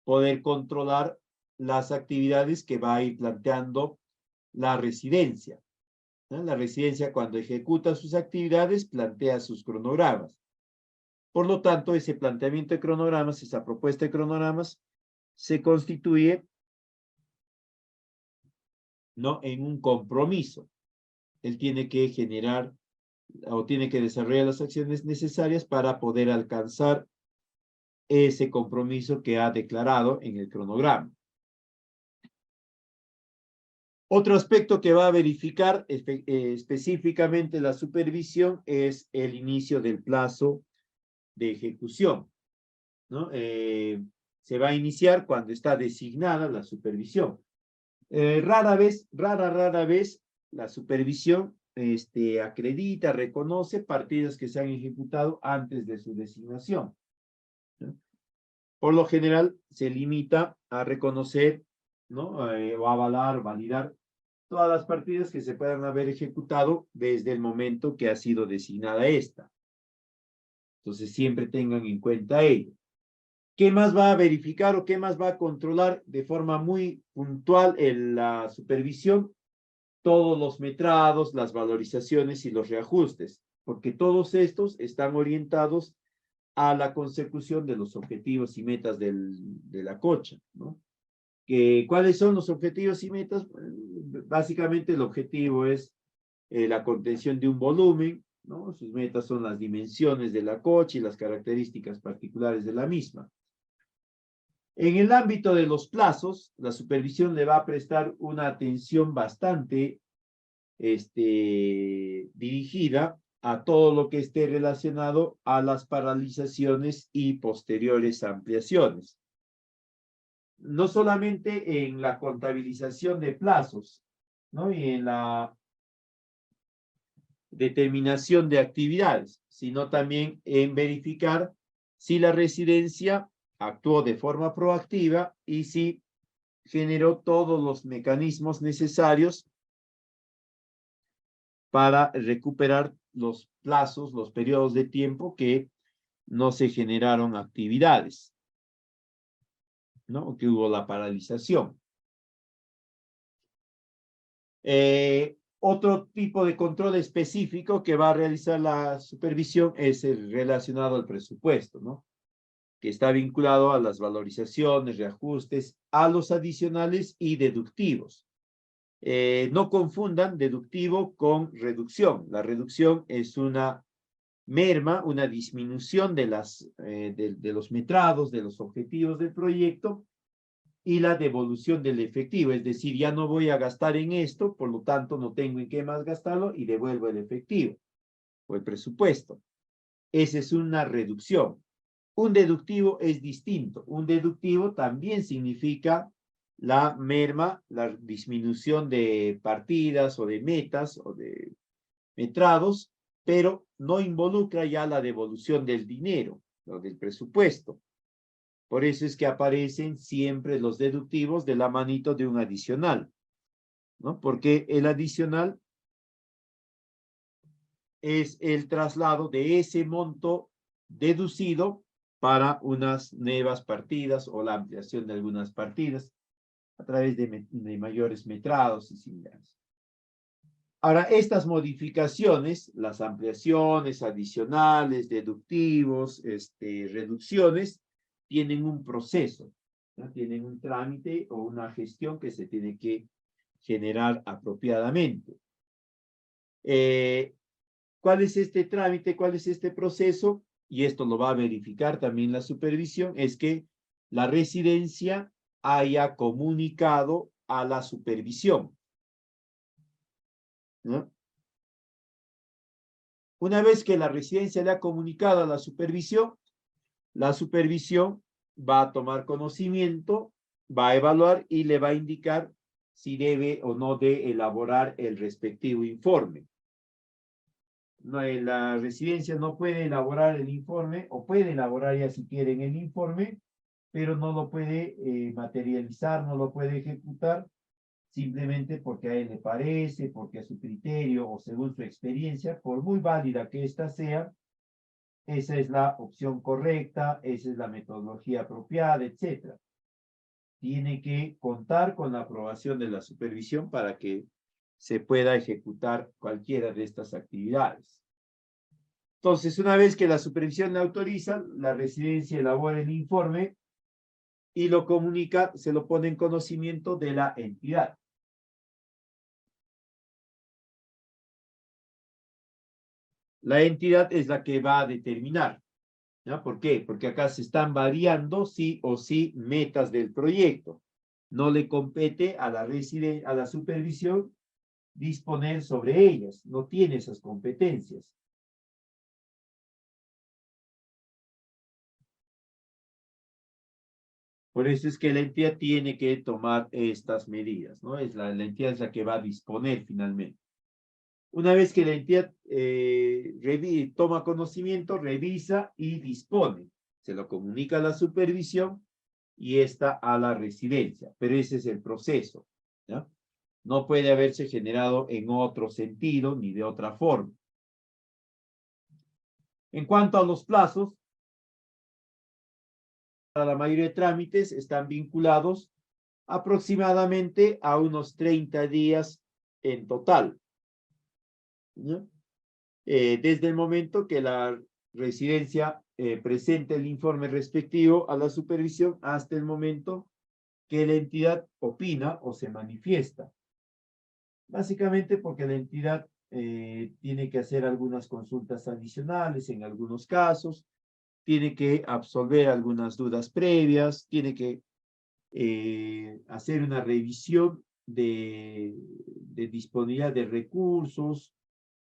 poder controlar las actividades que va a ir planteando la residencia, ¿no? La residencia, cuando ejecuta sus actividades, plantea sus cronogramas. Por lo tanto, ese planteamiento de cronogramas, esa propuesta de cronogramas, se constituye, ¿no?, en un compromiso. Él tiene que generar o tiene que desarrollar las acciones necesarias para poder alcanzar ese compromiso que ha declarado en el cronograma. Otro aspecto que va a verificar específicamente la supervisión es el inicio del plazo de ejecución, ¿no? Se va a iniciar cuando está designada la supervisión. Rara vez, la supervisión acredita, reconoce partidas que se han ejecutado antes de su designación, ¿no? Por lo general, se limita a reconocer, ¿no? O avalar, validar todas las partidas que se puedan haber ejecutado desde el momento que ha sido designada esta. Entonces, siempre tengan en cuenta ello. ¿Qué más va a verificar o qué más va a controlar de forma muy puntual en la supervisión? Todos los metrados, las valorizaciones y los reajustes, porque todos estos están orientados a la consecución de los objetivos y metas de la cocha, ¿no? ¿Cuáles son los objetivos y metas? Básicamente el objetivo es la contención de un volumen, ¿no? Sus metas son las dimensiones de la cocha y las características particulares de la misma. En el ámbito de los plazos, la supervisión le va a prestar una atención bastante dirigida a todo lo que esté relacionado a las paralizaciones y posteriores ampliaciones. No solamente en la contabilización de plazos, ¿no?, y en la determinación de actividades, sino también en verificar si la residencia actuó de forma proactiva y si generó todos los mecanismos necesarios para recuperar los plazos, los periodos de tiempo que no se generaron actividades, ¿no?, que hubo la paralización. Otro tipo de control específico que va a realizar la supervisión es el relacionado al presupuesto, ¿no?, que está vinculado a las valorizaciones, reajustes, a los adicionales y deductivos. No confundan deductivo con reducción. La reducción es una merma, una disminución de los metrados, de los objetivos del proyecto, y la devolución del efectivo, es decir, ya no voy a gastar en esto, por lo tanto no tengo en qué más gastarlo y devuelvo el efectivo o el presupuesto. Esa es una reducción. Un deductivo es distinto. Un deductivo también significa la merma, la disminución de partidas o de metas o de metrados, pero no involucra ya la devolución del dinero o del presupuesto. Por eso es que aparecen siempre los deductivos de la manito de un adicional, ¿no? Porque el adicional es el traslado de ese monto deducido para unas nuevas partidas o la ampliación de algunas partidas a través de mayores metrados y similares. Ahora, estas modificaciones, las ampliaciones adicionales, deductivos, reducciones, tienen un proceso, ¿no? Tienen un trámite o una gestión que se tiene que generar apropiadamente. ¿Cuál es este trámite? ¿Cuál es este proceso? Y esto lo va a verificar también la supervisión, es que la residencia haya comunicado a la supervisión, ¿no? Una vez que la residencia le ha comunicado a la supervisión va a tomar conocimiento, va a evaluar y le va a indicar si debe o no de elaborar el respectivo informe. No, la residencia no puede elaborar el informe, o puede elaborar ya si quieren el informe, pero no lo puede materializar, no lo puede ejecutar, simplemente porque a él le parece, porque a su criterio o según su experiencia, por muy válida que ésta sea, esa es la opción correcta, esa es la metodología apropiada, etc. Tiene que contar con la aprobación de la supervisión para que se pueda ejecutar cualquiera de estas actividades. Entonces, una vez que la supervisión le autoriza, la residencia elabora el informe y lo comunica, se lo pone en conocimiento de la entidad. La entidad es la que va a determinar, ¿no? ¿Por qué? Porque acá se están variando sí o sí metas del proyecto. No le compete a la supervisión disponer sobre ellas, no tiene esas competencias. Por eso es que la entidad tiene que tomar estas medidas, ¿no? La entidad es la que va a disponer finalmente. Una vez que la entidad toma conocimiento, revisa y dispone, se lo comunica a la supervisión y esta a la residencia, pero ese es el proceso, ¿no? No puede haberse generado en otro sentido ni de otra forma. En cuanto a los plazos, para la mayoría de trámites están vinculados aproximadamente a unos 30 días en total, ¿no? Desde el momento que la residencia presente el informe respectivo a la supervisión hasta el momento que la entidad opina o se manifiesta. Básicamente porque la entidad tiene que hacer algunas consultas adicionales en algunos casos, tiene que absolver algunas dudas previas, tiene que hacer una revisión de disponibilidad de recursos,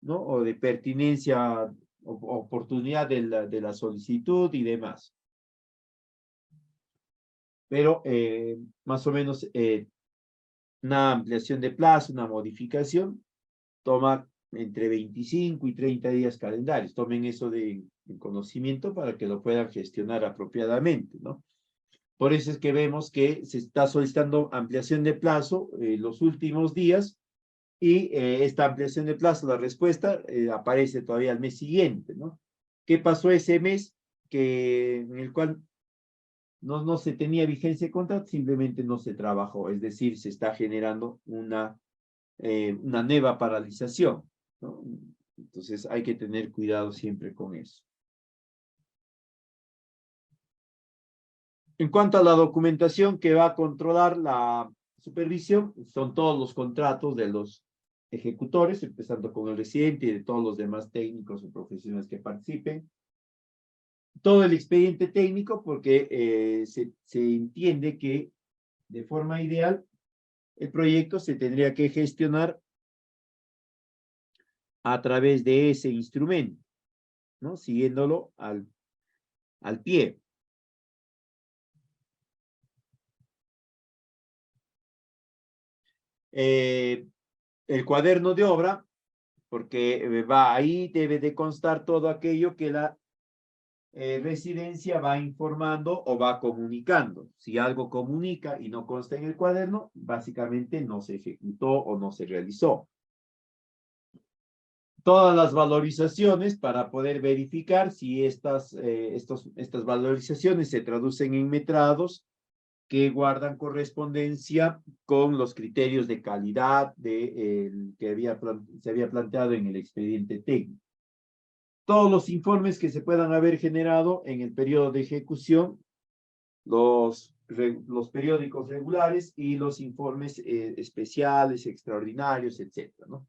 ¿no? O de pertinencia, oportunidad de la solicitud y demás. Pero más o menos una ampliación de plazo, una modificación, toma entre 25 y 30 días calendarios. Tomen eso de conocimiento para que lo puedan gestionar apropiadamente, ¿no? Por eso es que vemos que se está solicitando ampliación de plazo los últimos días y esta ampliación de plazo, la respuesta aparece todavía al mes siguiente, ¿no? ¿Qué pasó ese mes en el cual no se tenía vigencia de contrato? Simplemente no se trabajó, es decir, se está generando una nueva paralización, ¿no? Entonces hay que tener cuidado siempre con eso. En cuanto a la documentación que va a controlar la supervisión, son todos los contratos de los ejecutores, empezando con el residente y de todos los demás técnicos o profesionales que participen. Todo el expediente técnico, porque se entiende que de forma ideal el proyecto se tendría que gestionar a través de ese instrumento, ¿no? Siguiéndolo al pie. El cuaderno de obra, porque va ahí, debe de constar todo aquello que la residencia va informando o va comunicando. Si algo comunica y no consta en el cuaderno, básicamente no se ejecutó o no se realizó. Todas las valorizaciones para poder verificar si estas valorizaciones se traducen en metrados que guardan correspondencia con los criterios de calidad que se había planteado en el expediente técnico. Todos los informes que se puedan haber generado en el periodo de ejecución, los periódicos regulares y los informes especiales, extraordinarios, etcétera, ¿no?